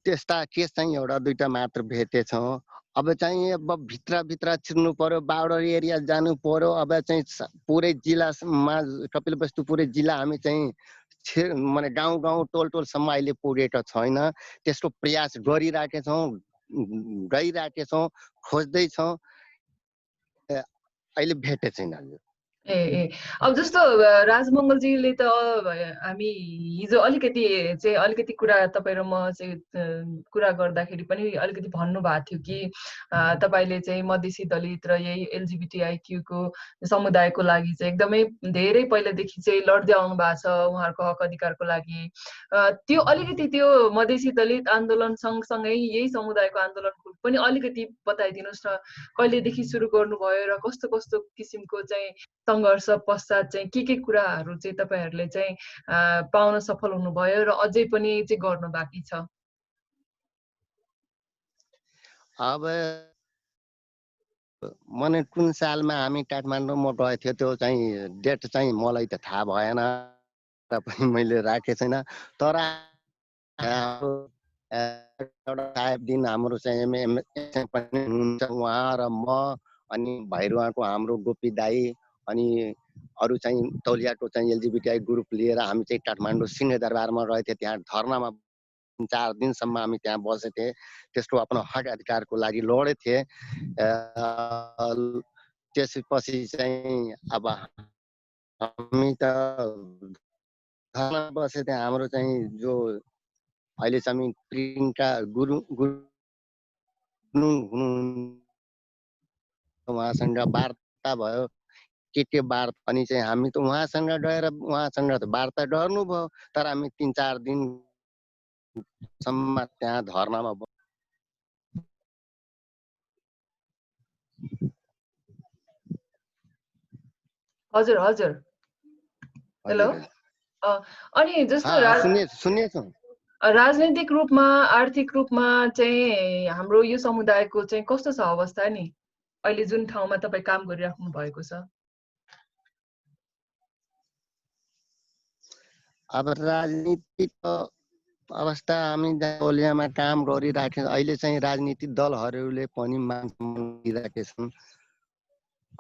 त्यस्ता केस चाहिँ एउटा दुईटा मात्र भेटेछौँ। अब चाहिँ अब भित्र छिर्नु पर्यो, बार्डर एरिया जानु पर्यो। अब चाहिँ पुरै जिल्लामा कपिलवस्तु पुरै जिल्ला हामी चाहिँ माने गाउँ टोलसम्म अहिले पुगेको छैन। त्यसको प्रयास गरिराखेछौँ, गइराखेछौँ, खोज्दैछौँ, अहिले भेटे छैन। ए अब जस्तो राजमङ्गलजीले त हामी हिजो अलिकति कुरा तपाईँ र म चाहिँ कुरा गर्दाखेरि पनि अलिकति भन्नुभएको थियो कि तपाईँले चाहिँ मधेसी दलित र यही एलजिबिटिआइक्यूको समुदायको लागि चाहिँ एकदमै धेरै पहिलादेखि चाहिँ लड्दै आउनु भएको छ उहाँहरूको हक अधिकारको लागि। त्यो अलिकति त्यो मधेसी दलित आन्दोलन सँगसँगै यही समुदायको आन्दोलनको पनि अलिकति बताइदिनुहोस् न, कहिलेदेखि सुरु गर्नुभयो र कस्तो कस्तो किसिमको चाहिँ सङ्घर्ष पश्चात चाहिँ के कुराहरू चाहिँ तपाईँहरूले चाहिँ पाउन सफल हुनुभयो र अझै पनि चाहिँ गर्नु बाँकी छ? अब मने कुन सालमा हामी काठमाडौँमा गएको थियो त्यो चाहिँ डेट चाहिँ मलाई त थाहा भएन, पनि मैले राखेको छैन। तर एउटा साहेब दिन हाम्रो चाहिँ एमएसएम पनि हुनुहुन्छ, उहाँ र म अनि भैरुवाको हाम्रो गोपी दाई अनि अरू चाहिँ तौलियाको चाहिँ एलजिबिटिआई ग्रुप लिएर हामी चाहिँ काठमाडौँ सिंहदरबारमा गएको थियो। त्यहाँ धर्नामा 4 दिनसम्म हामी त्यहाँ बसेको थिएँ, त्यसको आफ्नो हक अधिकारको लागि लडेको थिएँ। त्यसपछि चाहिँ अब हामी त धर्ना बसेको थिएँ। हाम्रो चाहिँ जो अहिले चाहिँ प्रियङ्का गुरुङ उहाँसँग वार्ता भयो, के वार्ता अनि चाहिँ हामी त उहाँसँग गएर उहाँसँग त वार्ता गर्नुभयो, तर हामी 3-4 दिनसम्म त्यहाँ धर्नामा हजुर हजुर हेलो। अनि जस्तो सुन्नेछौँ, राजनैतिक रूपमा आर्थिक रूपमा चाहिँ हाम्रो यो समुदायको चाहिँ कस्तो छ अवस्था नि अहिले जुन ठाउँमा तपाईँ काम गरिराख्नु भएको छ? अब राजनीतिक अवस्था हामी तौलियामा काम गरिराखेका, अहिले चाहिँ राजनीतिक दलहरूले पनि मान सम्मान दिइराखेका छन्।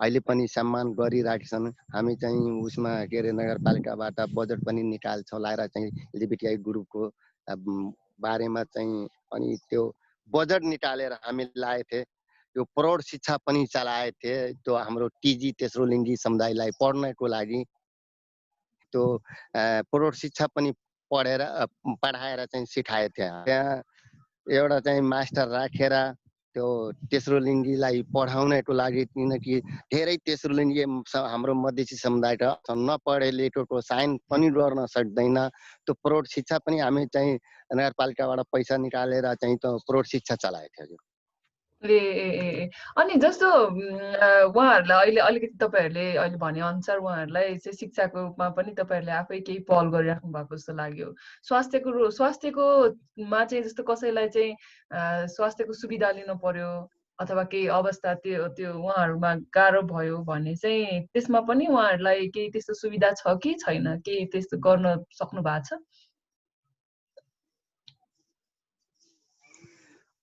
अहिले पनि सम्मान गरिराखेछन्। हामी चाहिँ उसमा के अरे नगरपालिकाबाट बजेट पनि निकाल्छौँ लाएर चाहिँ एलजिबिटिआई ग्रुपको बारेमा चाहिँ अनि त्यो बजेट निकालेर हामी लाएको थिए। यो प्रौढ शिक्षा पनि चलाएको थिए त्यो हाम्रो टिजी तेस्रो लिङ्गी समुदायलाई पढ्नको लागि। त्यो प्रौढ शिक्षा पनि पढाएर चाहिँ सिकाएको थिए। त्यहाँ एउटा चाहिँ मास्टर राखेर त्यो तेस्रो लिङ्गीलाई पढाउनको लागि, किनकि धेरै तेस्रो लिङ्गी हाम्रो मधेसी समुदाय नपढे लेखेको साइन पनि गर्न सक्दैन। त्यो प्रौढ शिक्षा पनि हामी चाहिँ नगरपालिकाबाट पैसा निकालेर चाहिँ त्यो प्रौढ शिक्षा चलाएको थियो। ए ए ए अनि जस्तो उहाँहरूलाई अहिले अलिकति तपाईँहरूले अहिले भने अनुसार उहाँहरूलाई चाहिँ शिक्षाकोमा पनि तपाईँहरूले आफै केही पहल गरिराख्नु भएको जस्तो लाग्यो। स्वास्थ्यकोमा चाहिँ जस्तो कसैलाई चाहिँ स्वास्थ्यको सुविधा लिनु पर्यो अथवा केही अवस्था त्यो त्यो उहाँहरूमा गाह्रो भयो भने चाहिँ त्यसमा पनि उहाँहरूलाई केही त्यस्तो सुविधा छ कि छैन? केही त्यस्तो गर्न सक्नु भएको छ?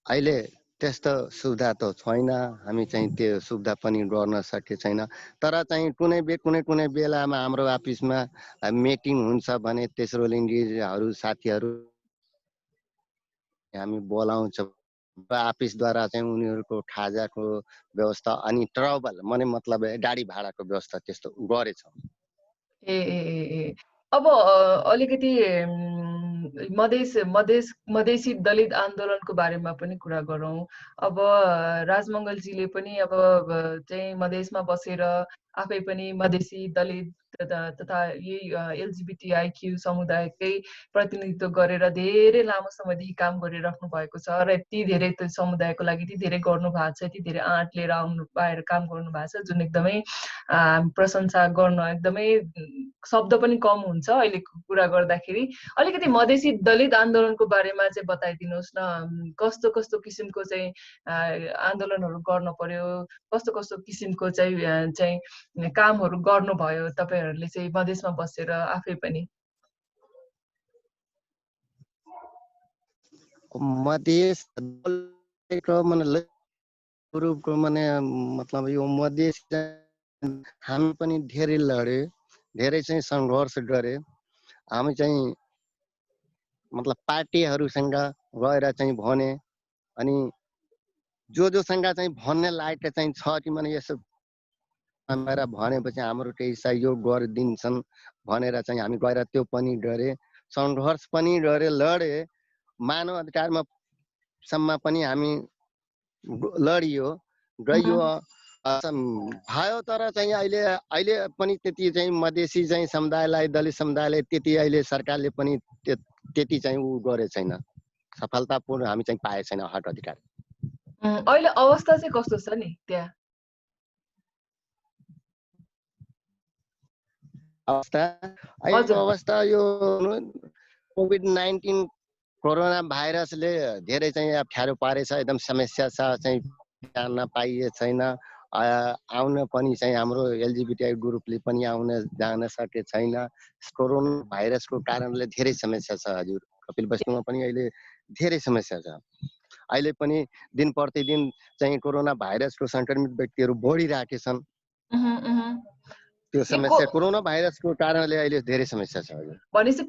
अहिले त्यस्तो सुविधा त छैन। हामी चाहिँ त्यो सुविधा पनि गर्न सके छैन। तर चाहिँ कुनै बेलामा हाम्रो अफिसमा मिटिङ हुन्छ भने तेस्रो लिङ्गीहरू साथीहरू हामी बोलाउँछौँ। अफिसद्वारा चाहिँ उनीहरूको खाजाको व्यवस्था अनि ट्राभल मतलब गाडी भाडाको व्यवस्था त्यस्तो गरेछौँ। ए ए ए ए अब अलिकति मधेसी दलित आन्दोलनको बारेमा पनि कुरा गरौँ। अब राजमङ्गलजीले पनि अब चाहिँ मधेसमा बसेर आफै पनि मधेसी दलित तथा यही एलजिबिटिआइक्यू समुदायकै प्रतिनिधित्व गरेर धेरै लामो समयदेखि काम गरिराख्नु भएको छ र यति धेरै त्यो समुदायको लागि यति धेरै गर्नु भएको छ, यति धेरै आँट लिएर आउनु पाएर काम गर्नु भएको छ, जुन एकदमै प्रशंसा गर्न एकदमै शब्द पनि कम हुन्छ अहिलेको कुरा गर्दाखेरि। अलिकति मधेसी दलित आन्दोलनको बारेमा चाहिँ बताइदिनुहोस् न, कस्तो कस्तो किसिमको चाहिँ आन्दोलनहरू गर्न पर्यो, कस्तो कस्तो किसिमको चाहिँ कामहरू गर्नुभयो तपाईँहरूले चाहिँ मधेसमा बसेर आफै पनि? मधेस ग्रुपको मतलब यो मधेस हामी पनि धेरै लडे, धेरै चाहिँ सङ्घर्ष गरे। हामी चाहिँ मतलब पार्टीहरूसँग गएर चाहिँ भने अनि जोसँग चाहिँ भन्ने लायक चाहिँ छ कि यसो गएर भनेपछि हाम्रो केही सहयोग गरिदिन्छन् भनेर चाहिँ हामी गएर त्यो पनि गरे, सङ्घर्ष पनि गरे, लडे। मानव अधिकारमा सम्म पनि हामी लडियो गइयो भयो। तर चाहिँ अहिले पनि त्यति चाहिँ मधेसी चाहिँ समुदायलाई, दलित समुदायलाई त्यति अहिले सरकारले पनि त्यति चाहिँ उ गरे छैन, सफलतापूर्ण हामी चाहिँ पाए छैन हक अधिकार। अहिले अवस्था चाहिँ कस्तो छ नि त्यहाँ? अवस्था यो कोभिड-19 कोरोना भाइरसले धेरै चाहिँ अप्ठ्यारो पारेछ, एकदम समस्या छ, चाहिँ जान पाइए छैन। आउन पनि चाहिँ हाम्रो एलजिबिटिआई ग्रुपले पनि आउन जान सके छैन। कोरोना भाइरसको कारणले धेरै समस्या छ हजुर। कपिल वस्तुमा पनि अहिले धेरै समस्या छ। अहिले पनि दिन प्रतिदिन चाहिँ कोरोना भाइरसको सङ्क्रमित व्यक्तिहरू बढिरहेका छन्। त्यो समस्या कोरोना भाइरसको कारणले अहिले धेरै समस्या छ हजुर। भनेपछि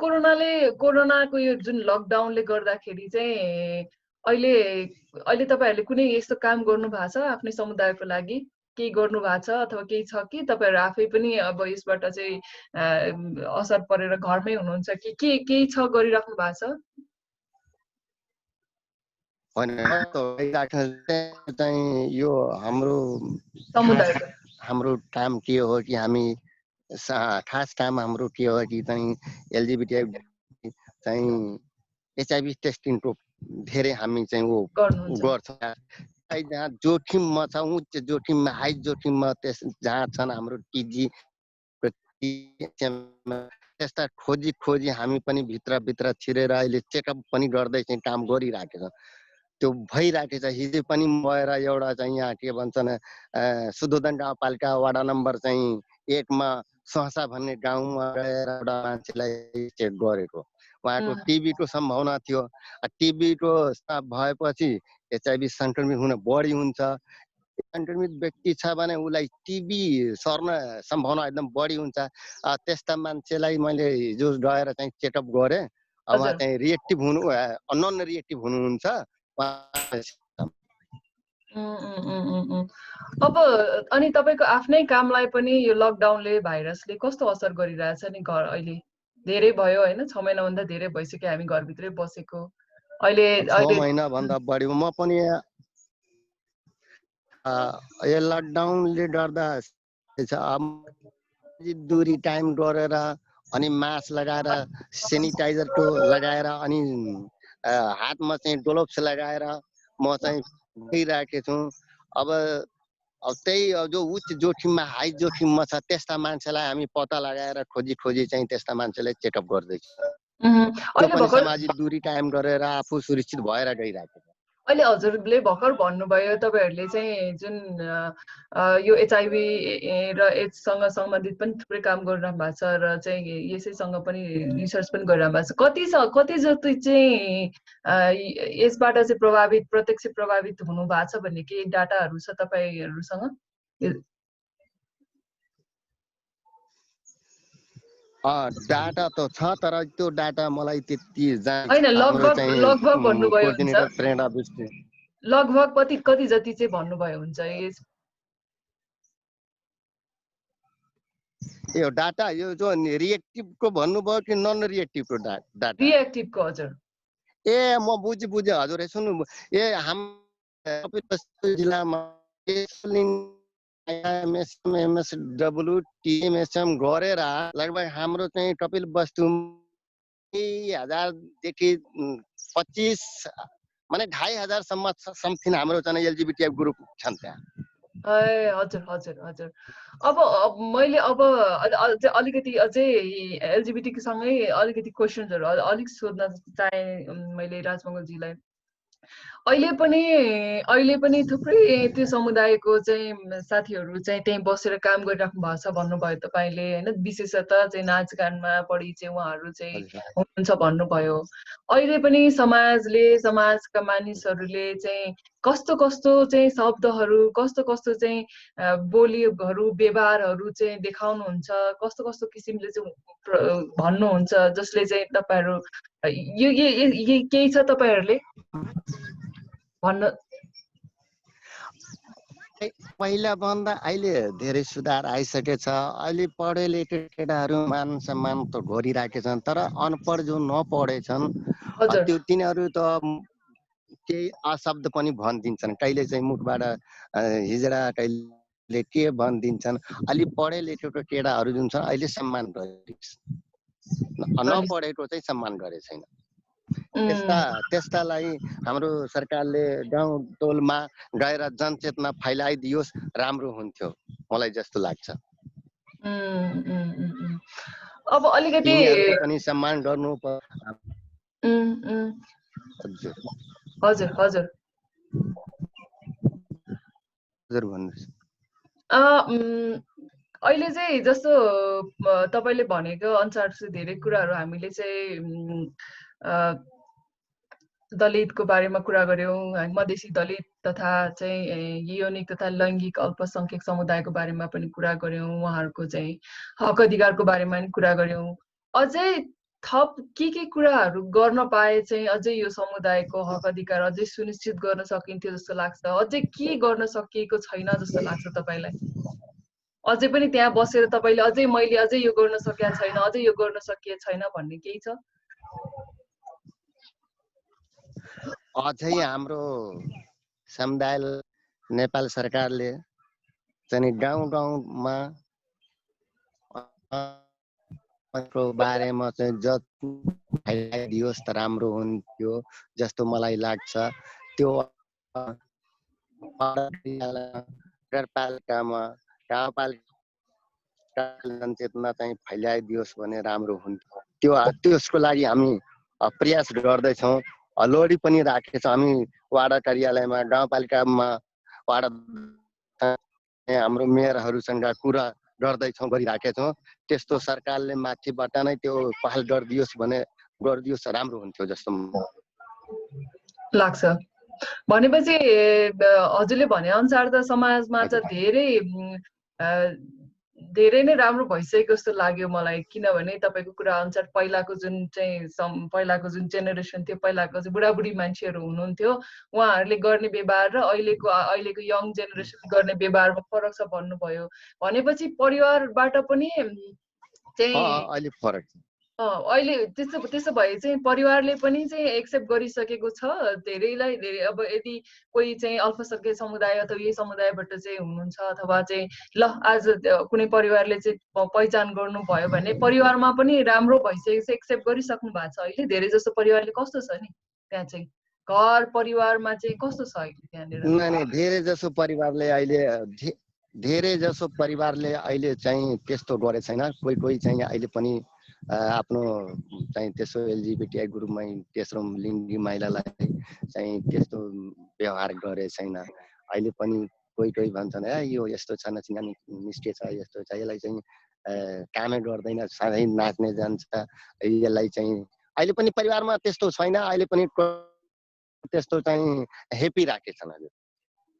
कोरोनाको यो जुन लकडाउनले गर्दाखेरि चाहिँ अहिले तपाईँहरूले कुनै यस्तो काम गर्नु भएको छ आफ्नै समुदायको लागि? केही गर्नु भएको छ अथवा केही छ कि तपाईँहरू आफै पनि अब यसबाट चाहिँ असर परेर घरमै हुनुहुन्छ कि केही छ गरिराख्नु भएको छ? चाहिँ यो हाम्रो काम के हो कि हामी खास काम हाम्रो के हो कि चाहिँ एलजिबिटिआई चाहिँ एचआइभी टेस्टिङको धेरै हामी चाहिँ वो गर्छौँ। जहाँ जोखिममा छ, उच्च जोखिममा, हाई जोखिममा जहाँ छन् हाम्रो टिजी त्यस्ता खोजी हामी पनि भित्र छिरेर अहिले चेकअप पनि गर्दै चाहिँ काम गरिराखेको छ। त्यो भइराखेको छ। हिजो पनि गएर एउटा चाहिँ यहाँ के भन्छन् सुदोधन गाउँपालिका वडा नम्बर चाहिँ 1 मा सहसा भन्ने गाउँमा गएर एउटा मान्छेलाई चेक गरेको। उहाँको टिबीको सम्भावना थियो। टिबीको भएपछि एचआइभी सङ्क्रमित हुन बढी हुन्छ। सङ्क्रमित व्यक्ति छ भने उसलाई टिबी सर्न सम्भावना एकदम बढी हुन्छ। त्यस्ता मान्छेलाई मैले हिजो गएर चाहिँ चेकअप गरेँ। उहाँ हजुर चाहिँ रिएक्टिभ हुनु नन रिएक्टिभ हुनुहुन्छ। अब अनि तपाईँको आफ्नै कामलाई पनि यो लकडाउनले भाइरसले कस्तो असर गरिरहेछ नि घर अहिले? धेरै भयो होइन, 6 महिनाभन्दा धेरै भइसक्यो हामी घरभित्रै बसेको। अहिले 6 महिनाभन्दा बढी म पनि यो लकडाउनले गर्दा दूरी टाइम गरेर अनि मास्क लगाएर सेनिटाइजरको लगाएर अनि हातमा चाहिँ ग्लोभ्स लगाएर म चाहिँ गइरहेको छु। अब त्यही जो उच्च जोखिममा हाई जोखिममा छ त्यस्ता मान्छेलाई हामी पत्ता लगाएर खोजी चाहिँ त्यस्ता मान्छेलाई चेकअप गर्दैछौँ। त्यो अहिले पनि भर्खर सामाजिक दूरी कायम गरेर आफू सुरक्षित भएर गइरहेको छ। अहिले हजुरले भर्खर भन्नुभयो तपाईँहरूले चाहिँ जुन यो एचआइभी र एड्ससँग सम्बन्धित पनि थुप्रै काम गरिरहनु भएको छ र चाहिँ यसैसँग पनि रिसर्च पनि गरिरहनु भएको छ। कति जति चाहिँ यसबाट चाहिँ प्रत्यक्ष प्रभावित हुनु भएको छ भन्ने केही डाटाहरू छ तपाईँहरूसँग? डाटा त छ तर त्यो डाटा मलाई त्यति होइन, लगभग भन्नुभयो कोअर्डिनेटर प्रेरणा विष्ट लगभग कति जति चाहिँ भन्नुभयो हुन्छ यो डाटा यो जो रिएक्टिभको भन्नुभयो कि नन रिएक्टिभको डाटा? रिएक्टिभको हजुर। ए म बुझे हजुर सुन्नु हाम्रो जिल्लामा एमएसडब्ल्यू टिएमएसएम गरेर लगभग हाम्रो चाहिँ कपिल वस्तु 1000 देखि 25 माने 2500 समथिङ हाम्रो चाहिँ एलजिबिटी ग्रुप छन् त्यहाँ। ए हजुर हजुर हजुर। अब मैले अलिकति अझै एलजिबिटी सँगै अलिकति क्वेसन्सहरू अलिक सोध्न चाहे मैले राजमङ्गलजीलाई। अहिले पनि थुप्रै त्यो समुदायको चाहिँ साथीहरू चाहिँ त्यहीँ बसेर काम गरिराख्नु भएको छ भन्नुभयो तपाईँले होइन, विशेषतः चाहिँ नाचगानमा बढी चाहिँ उहाँहरू चाहिँ हुनुहुन्छ भन्नुभयो। अहिले पनि समाजका मानिसहरूले चाहिँ कस्तो चाहिँ शब्दहरू कस्तो चाहिँ बोलीहरू व्यवहारहरू चाहिँ देखाउनुहुन्छ, कस्तो किसिमले चाहिँ भन्नुहुन्छ जसले चाहिँ तपाईँहरू यो केही छ तपाईँहरूले भन्न? पहिला भन्दा अहिले धेरै सुधार आइसकेको छ। अहिले पढे लेखेका केटाहरू मान सम्मान त गरिरहेका छन् तर अनपढ जो नपढेछन् त्यो तिनीहरू त केही अशब्द पनि भनिदिन्छन्, कहिले चाहिँ मुखबाट हिजडा कहिले के भनिदिन्छन्। अलि पढे लेखेको केटाहरू जुन छन् अहिले सम्मान गरेको, नपढेको चाहिँ सम्मान गरे छैन। त्यस्तालाई हाम्रो सरकारले गाउँ टोलमा गएर जनचेतना फैलाइदियोस् राम्रो हुन्थ्यो मलाई जस्तो लाग्छ। अब अलिकति पनि सम्मान गर्नु हजुर हजुर हजुर भन्नुहोस्। अहिले चाहिँ जस्तो तपाईँले भनेको अनुसार चाहिँ धेरै कुराहरू हामीले चाहिँ दलितको बारेमा कुरा गर्यौँ, मधेसी दलित तथा चाहिँ यौनिक तथा लैङ्गिक अल्पसङ्ख्यक समुदायको बारेमा पनि कुरा गर्यौँ, उहाँहरूको चाहिँ हक अधिकारको बारेमा पनि कुरा गर्यौँ। अझै थप के कुराहरू गर्न पाए चाहिँ अझै यो समुदायको हक अधिकार अझै सुनिश्चित गर्न सकिन्थ्यो जस्तो लाग्छ? अझै के गर्न सकिएको छैन जस्तो लाग्छ तपाईँलाई? अझै पनि त्यहाँ बसेर तपाईँले मैले अझै यो गर्न सकेको छैन, अझै यो गर्न सकिएको छैन भन्ने केही छ? अझै हाम्रो समुदाय नेपाल सरकारले चाहिँ गाउँमा बारेमा चाहिँ फैलाइदियोस् त राम्रो हुन्थ्यो जस्तो मलाई लाग्छ। त्यो नगरपालिकामा गाउँपालिका जनचेतना चाहिँ फैलाइदियोस् भने राम्रो हुन्थ्यो। त्यसको लागि हामी प्रयास गर्दैछौँ। लोडी पनि राखेको छ हामी वाडा कार्यालयमा, गाउँपालिकामा वाडा हाम्रो मेयरहरूसँग कुरा गरिराखेका छौँ। त्यस्तो सरकारले माथिबाट नै त्यो पहल गरिदियोस् राम्रो हुन्थ्यो जस्तो लाग्छ। भनेपछि हजुरले भने अनुसार त समाजमा हजुर चाहिँ धेरै नै राम्रो भइसकेको जस्तो लाग्यो मलाई, किनभने तपाईँको कुरा अनुसार पहिलाको जुन चाहिँ पहिलाको जुन जेनेरेसन थियो, पहिलाको चाहिँ बुढाबुढी मान्छेहरू हुनुहुन्थ्यो, उहाँहरूले गर्ने व्यवहार र अहिलेको यङ जेनेरेसन गर्ने व्यवहारमा फरक छ भन्नुभयो। भनेपछि परिवारबाट पनि चाहिँ अहिले फरक छ। अहिले त्यसो त्यसो भए चाहिँ परिवारले पनि चाहिँ एक्सेप्ट गरिसकेको छ धेरैलाई धेरै। अब यदि कोही चाहिँ अल्पसङ्ख्यक समुदाय अथवा यही समुदायबाट चाहिँ हुनुहुन्छ, अथवा चाहिँ ल आज कुनै परिवारले चाहिँ पहिचान गर्नुभयो भने परिवारमा पनि राम्रो भइसकेको छ, एक्सेप्ट गरिसक्नु भएको छ अहिले धेरै जस्तो परिवारले। कस्तो छ नि त्यहाँ चाहिँ घर परिवारमा चाहिँ कस्तो छ अहिले त्यहाँनिर? धेरै जसो परिवारले अहिले चाहिँ त्यस्तो गरेको छैन। कोही कोही चाहिँ अहिले पनि आफ्नो चाहिँ त्यसो एलजिबिटिआई ग्रुपमै तेस्रो लिङ्गी महिलालाई चाहिँ त्यस्तो व्यवहार गरे छैन। अहिले पनि कोही कोही भन्छन् यो यस्तो छ नचिना निष्ठे छ, यस्तो छ, यसलाई चाहिँ कामै गर्दैन, सधैँ नाच्ने जान्छ, यसलाई चाहिँ अहिले पनि परिवारमा त्यस्तो छैन। अहिले पनि त्यस्तो चाहिँ हेपी राखेछन्। हजुर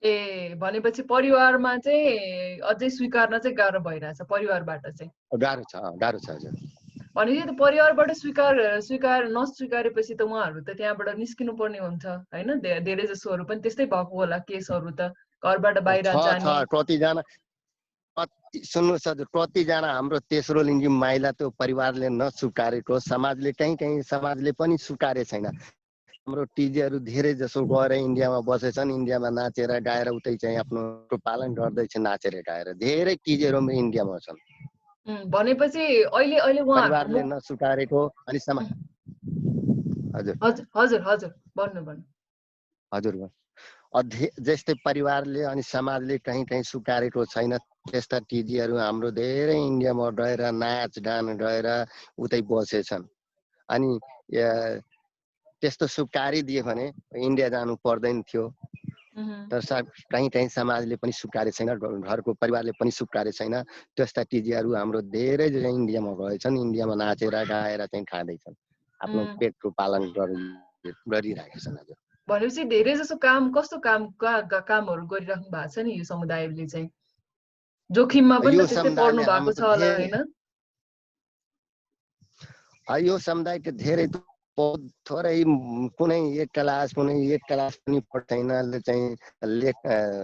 ए भनेपछि परिवारमा चाहिँ अझै स्वीकार्न चाहिँ गाह्रो भइरहेछ परिवारबाट चाहिँ? गाह्रो छ हजुर। भनेपछि त परिवारबाट नस्वीकारेपछि त उहाँहरू त त्यहाँबाट निस्किनु पर्ने हुन्छ होइन? धेरै जसोहरू पनि त्यस्तै भएको होला केसहरू त, घरबाट बाहिर जाने। कतिजना सुन्नुहोस् हजुर, कतिजना हाम्रो तेस्रो लिङ्गी महिला त्यो परिवारले नस्वीकारेको, समाजले पनि स्वीकारे छैन। हाम्रो टिजीहरू धेरै जसो गएर इन्डियामा बसेछन्, इन्डियामा नाचेर गाएर उतै चाहिँ आफ्नो पालन गर्दैछ, नाचेर गाएर धेरै टिजीहरू इन्डियामा छन्। भनेपछि अहिले परिवारले नस्वीकारेको अनि हजुर हजुर हजुर भन्नु हजुर जस्तै परिवारले अनि समाजले कहीँ कहीँ स्वीकारेको छैन, त्यस्ता टिजीहरू हाम्रो धेरै इन्डियामा गएर नाच गान गएर उतै बसेछन्। अनि त्यस्तो स्वीकारिदियो भने इन्डिया जानु पर्दैन थियो। तर कहीँ कहीँ समाजले पनि स्वीकारे छैन, घरको परिवारले पनि स्वीकारे छैन। त्यस्ता टिजीहरू हाम्रो धेरै इन्डियामा गएछन्, इन्डियामा नाचेर गाएर चाहिँ खाँदैछन्, आफ्नो पेटको पालन गरिरहेका छन्। हजुर भनेपछि धेरै जसो कस्तो कामहरू गरिराख्नु भएको छ नि यो समुदायले चाहिँ? जोखिममा पनि त त्यस्तै पर्नु भएको छ होला होइन? यो समुदायको धेरै थोरै कुनै एक क्लास पनि पढ्दैन, चाहिँ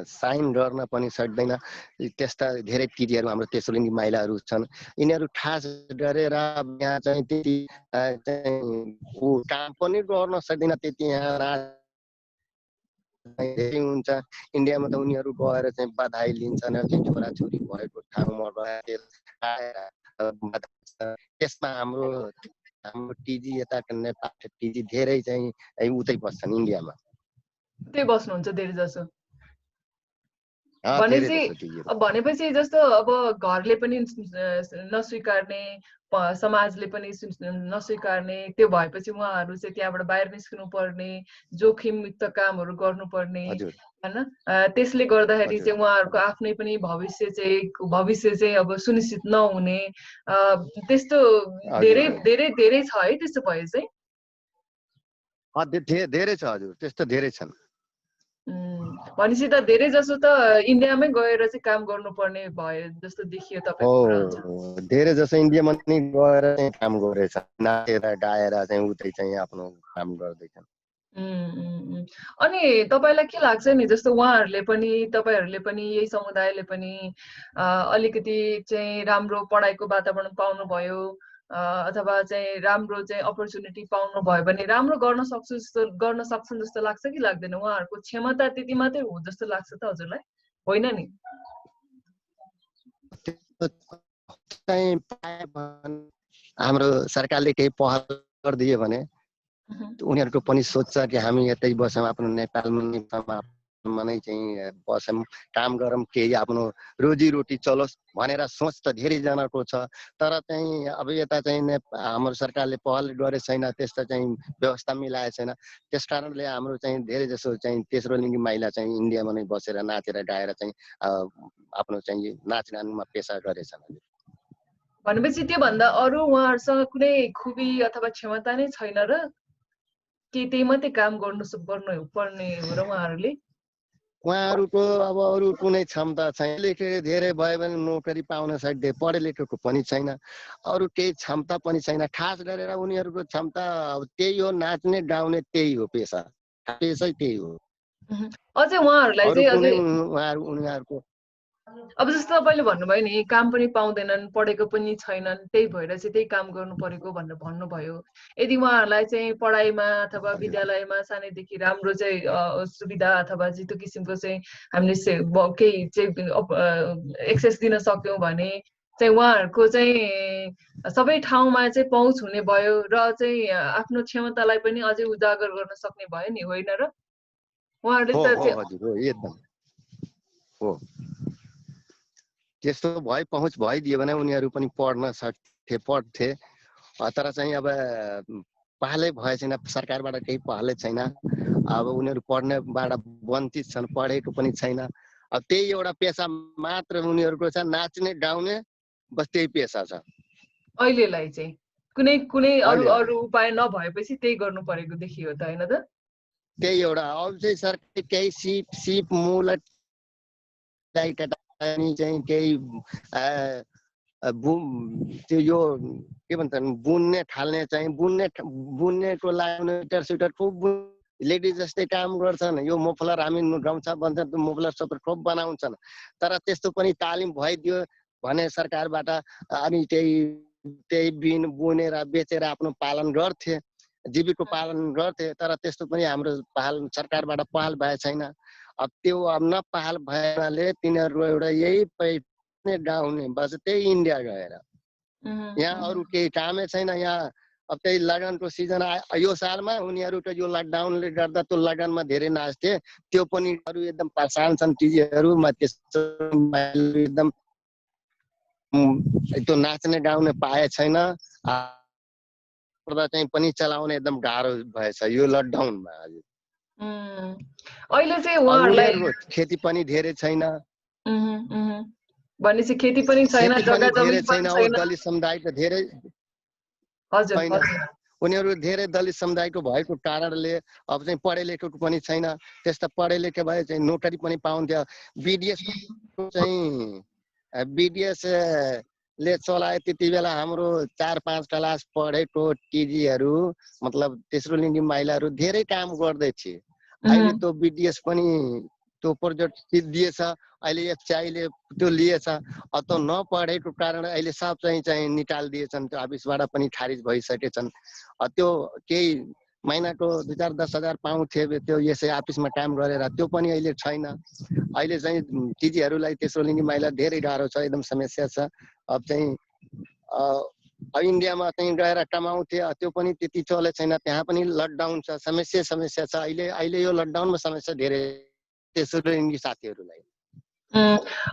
साइन गर्न पनि सक्दैन। त्यस्ता धेरै टिजीहरू हाम्रो तेस्रो लिङ्गी महिलाहरू छन्। यिनीहरू खास गरेर यहाँ चाहिँ त्यति काम पनि गर्न सक्दैन, त्यति यहाँ हुन्छ। इन्डियामा त उनीहरू गएर चाहिँ बधाई लिन्छन्, छोराछोरी भएको ठाउँमा गएर त्यसमा हाम्रो टिजी यता नेपाल टिजी धेरै चाहिँ उतै बस्छन्, इन्डियामा उतै बस्नुहुन्छ धेरै जसो। भनेपछि जस्तो अब घरले पनि नस्वीकार्ने, समाजले पनि नस्वीकार्ने, त्यो भएपछि उहाँहरू चाहिँ त्यहाँबाट बाहिर निस्किनु पर्ने, जोखिमयुक्त कामहरू गर्नुपर्ने होइन? त्यसले गर्दाखेरि चाहिँ उहाँहरूको आफ्नै पनि भविष्य चाहिँ अब सुनिश्चित नहुने, त्यस्तो धेरै धेरै धेरै छ है? त्यस्तो भए चाहिँ धेरै छ हजुर, त्यस्तो धेरै छन्। भनेपछि त धेरै जसो त इन्डियामै गएर चाहिँ काम गर्नुपर्ने भयो जस्तो देखियो तपाईको। धेरै जसो इन्डियामा नि गएर चाहिँ काम गरेछ, नाचेर गाएर चाहिँ उतै चाहिँ आफ्नो काम गर्दैछन्। अनि तपाईलाई के लाग्छ नि, जस्तो उहाँहरूले पनि तपाईहरूले पनि यही समुदायले पनि अलिकति चाहिँ राम्रो पढाइको वातावरण पाउनुभयो, अथवा चाहिँ राम्रो चाहिँ अपर्च्युनिटी पाउनु भयो भने राम्रो गर्न सक्छन् जस्तो लाग्छ कि लाग्दैन? उहाँहरूको क्षमता त्यति मात्रै हो जस्तो लाग्छ त हजुरलाई, होइन नि? हाम्रो सरकारले केही पहल गरिदियो भने उनीहरूको पनि सोच्छ कि हामी यतै बसौँ, आफ्नो नेपालमा नै चाहिँ बसौँ, काम गरौँ, केही आफ्नो रोजीरोटी चलोस् भनेर सोच त धेरैजनाको छ। तर चाहिँ अब यता चाहिँ हाम्रो सरकारले पहल गरेको छैन, त्यस्तो चाहिँ व्यवस्था मिलाएको छैन। त्यस कारणले हाम्रो चाहिँ धेरै जसो चाहिँ तेस्रो लिङ्गी महिला चाहिँ इन्डियामा नै बसेर नाचेर गाएर चाहिँ आफ्नो चाहिँ नाचगानमा पेसा गरेछन्। भनेपछि त्योभन्दा अरू उहाँहरूसँग कुनै खुबी अथवा क्षमता नै छैन र? कि त्यही मात्रै काम गर्नु पर्ने हो र उहाँहरूले? उहाँहरूको अब अरू कुनै क्षमता छैन। लेखे धेरै भयो भने नोकरी पाउन सक्दै, पढे लेखेको पनि छैन, अरू केही क्षमता पनि छैन। खास गरेर उनीहरूको क्षमता अब त्यही हो, नाच्ने गाउने, त्यही हो पेसा, पेसै त्यही हो। अझै उहाँहरूलाई अरू चाहिँ कुनै अझै उनीहरूको अब जस्तो तपाईँले भन्नुभयो नि काम पनि पाउँदैनन्, पढेको पनि छैनन्, त्यही भएर चाहिँ त्यही काम गर्नु परेको भनेर भन्नुभयो। यदि उहाँहरूलाई चाहिँ पढाइमा अथवा विद्यालयमा सानैदेखि राम्रो चाहिँ सुविधा अथवा चाहिँ त्यो किसिमको चाहिँ हामीले केही चाहिँ एक्सेस दिन सक्यौँ भने चाहिँ उहाँहरूको चाहिँ सबै ठाउँमा चाहिँ पहुँच हुने भयो र चाहिँ आफ्नो क्षमतालाई पनि अझै उजागर गर्न सक्ने भयो नि, होइन र? उहाँहरूले हो त हो हजुर हो, एकदम हो। त्यस्तो भए पहुँच भइदियो भने उनीहरू पनि पढ्न सक्थे, पढ्थे। तर चाहिँ अब पहलै भए छैन, सरकारबाट केही पहलै छैन। अब उनीहरू पढ्नेबाट वञ्चित छन्, पढेको पनि छैन। अब त्यही एउटा पेसा मात्र उनीहरूको छ, नाच्ने गाउने, बस त्यही पेसा छ अहिलेलाई चाहिँ। कुनै कुनै अरू अहिलेलाई। अरू उपाय नभएपछि त्यही गर्नु परेको देखियो त, होइन त? त्यही एउटा अब चाहिँ सरकारले केही सिप मूल चाहिँ केही त्यो यो के भन्छन् बुन्ने ठाल्ने चाहिँ बुन्नेको लागि स्वेटर खुब लेडिज जस्तै काम गर्छन्। यो मोफलर हामी गाउँछ भन्छन्, त्यो मोफलर सबै खुब बनाउँछन्। तर त्यस्तो पनि तालिम भइदियो भने सरकारबाट अनि त्यही बुनेर बेचेर आफ्नो पालन गर्थे, जीविका पालन गर्थे। तर त्यस्तो पनि हाम्रो सरकारबाट पहल भए छैन। अब त्यो अब नपहल भएनाले तिनीहरू एउटा यही पैने गाउने बस त्यही इन्डिया गएर यहाँ अरू केही कामै छैन। यहाँ अब त्यही लगनको सिजन यो सालमा उनीहरूको यो लकडाउनले गर्दा त्यो लगनमा धेरै नाच्थे, त्यो पनि अरू एकदम परेसान छन् चिजहरूमा, एकदम त्यो नाच्ने गाउने पाए छैन। चाहिँ पनि चलाउने एकदम गाह्रो भएछ यो लकडाउनमा। हजुर अहिले चाहिँ अब उहाँहरूलाई उनीहरूको खेती पनि धेरै छैन, भनेपछि खेती पनि छैन, खेती पनि जग्गा धेरै जमिन छैन। पनि अब छैन। दलित समुदाय त धेरै हजुर छैन। हजुर। उनीहरू धेरै दलित समुदायको भएको कारणले अब चाहिँ पढे लेखेको पनि छैन। त्यस्ता पढे लेखे भए चाहिँ नोकरी पनि पाउँथ्यो। बिडिएस चाहिँ बिडिएस ले चलाए त्यति बेला हाम्रो 4-5 क्लास पढेको टिजीहरू मतलब तेस्रो लिङ्गी महिलाहरू धेरै काम गर्दै थिए। अहिले त्यो बिडिएस पनि त्यो प्रोजेक्ट दिएछ, अहिले एफसीआईले त्यो लिएछ। त्यो नपढेको कारण अहिले सब चाहिँ निकालिदिएछन्, त्यो अफिसबाट पनि खारिज भइसकेछन्। त्यो केही महिनाको 2-10 हजार पाउँथे त्यो यसै अफिसमा काम गरेर, त्यो पनि अहिले छैन। अहिले चाहिँ टिजीहरूलाई तेस्रो लिङ्गी महिला धेरै गाह्रो छ, एकदम समस्या छ। अब चाहिँ इन्डियामा चाहिँ गएर कमाउँथे, त्यो पनि त्यति चले छैन। त्यहाँ पनि लकडाउन छ, समस्या छ। अहिले यो लकडाउनमा समस्या धेरै तेस्रो लिङ्गी साथीहरूलाई।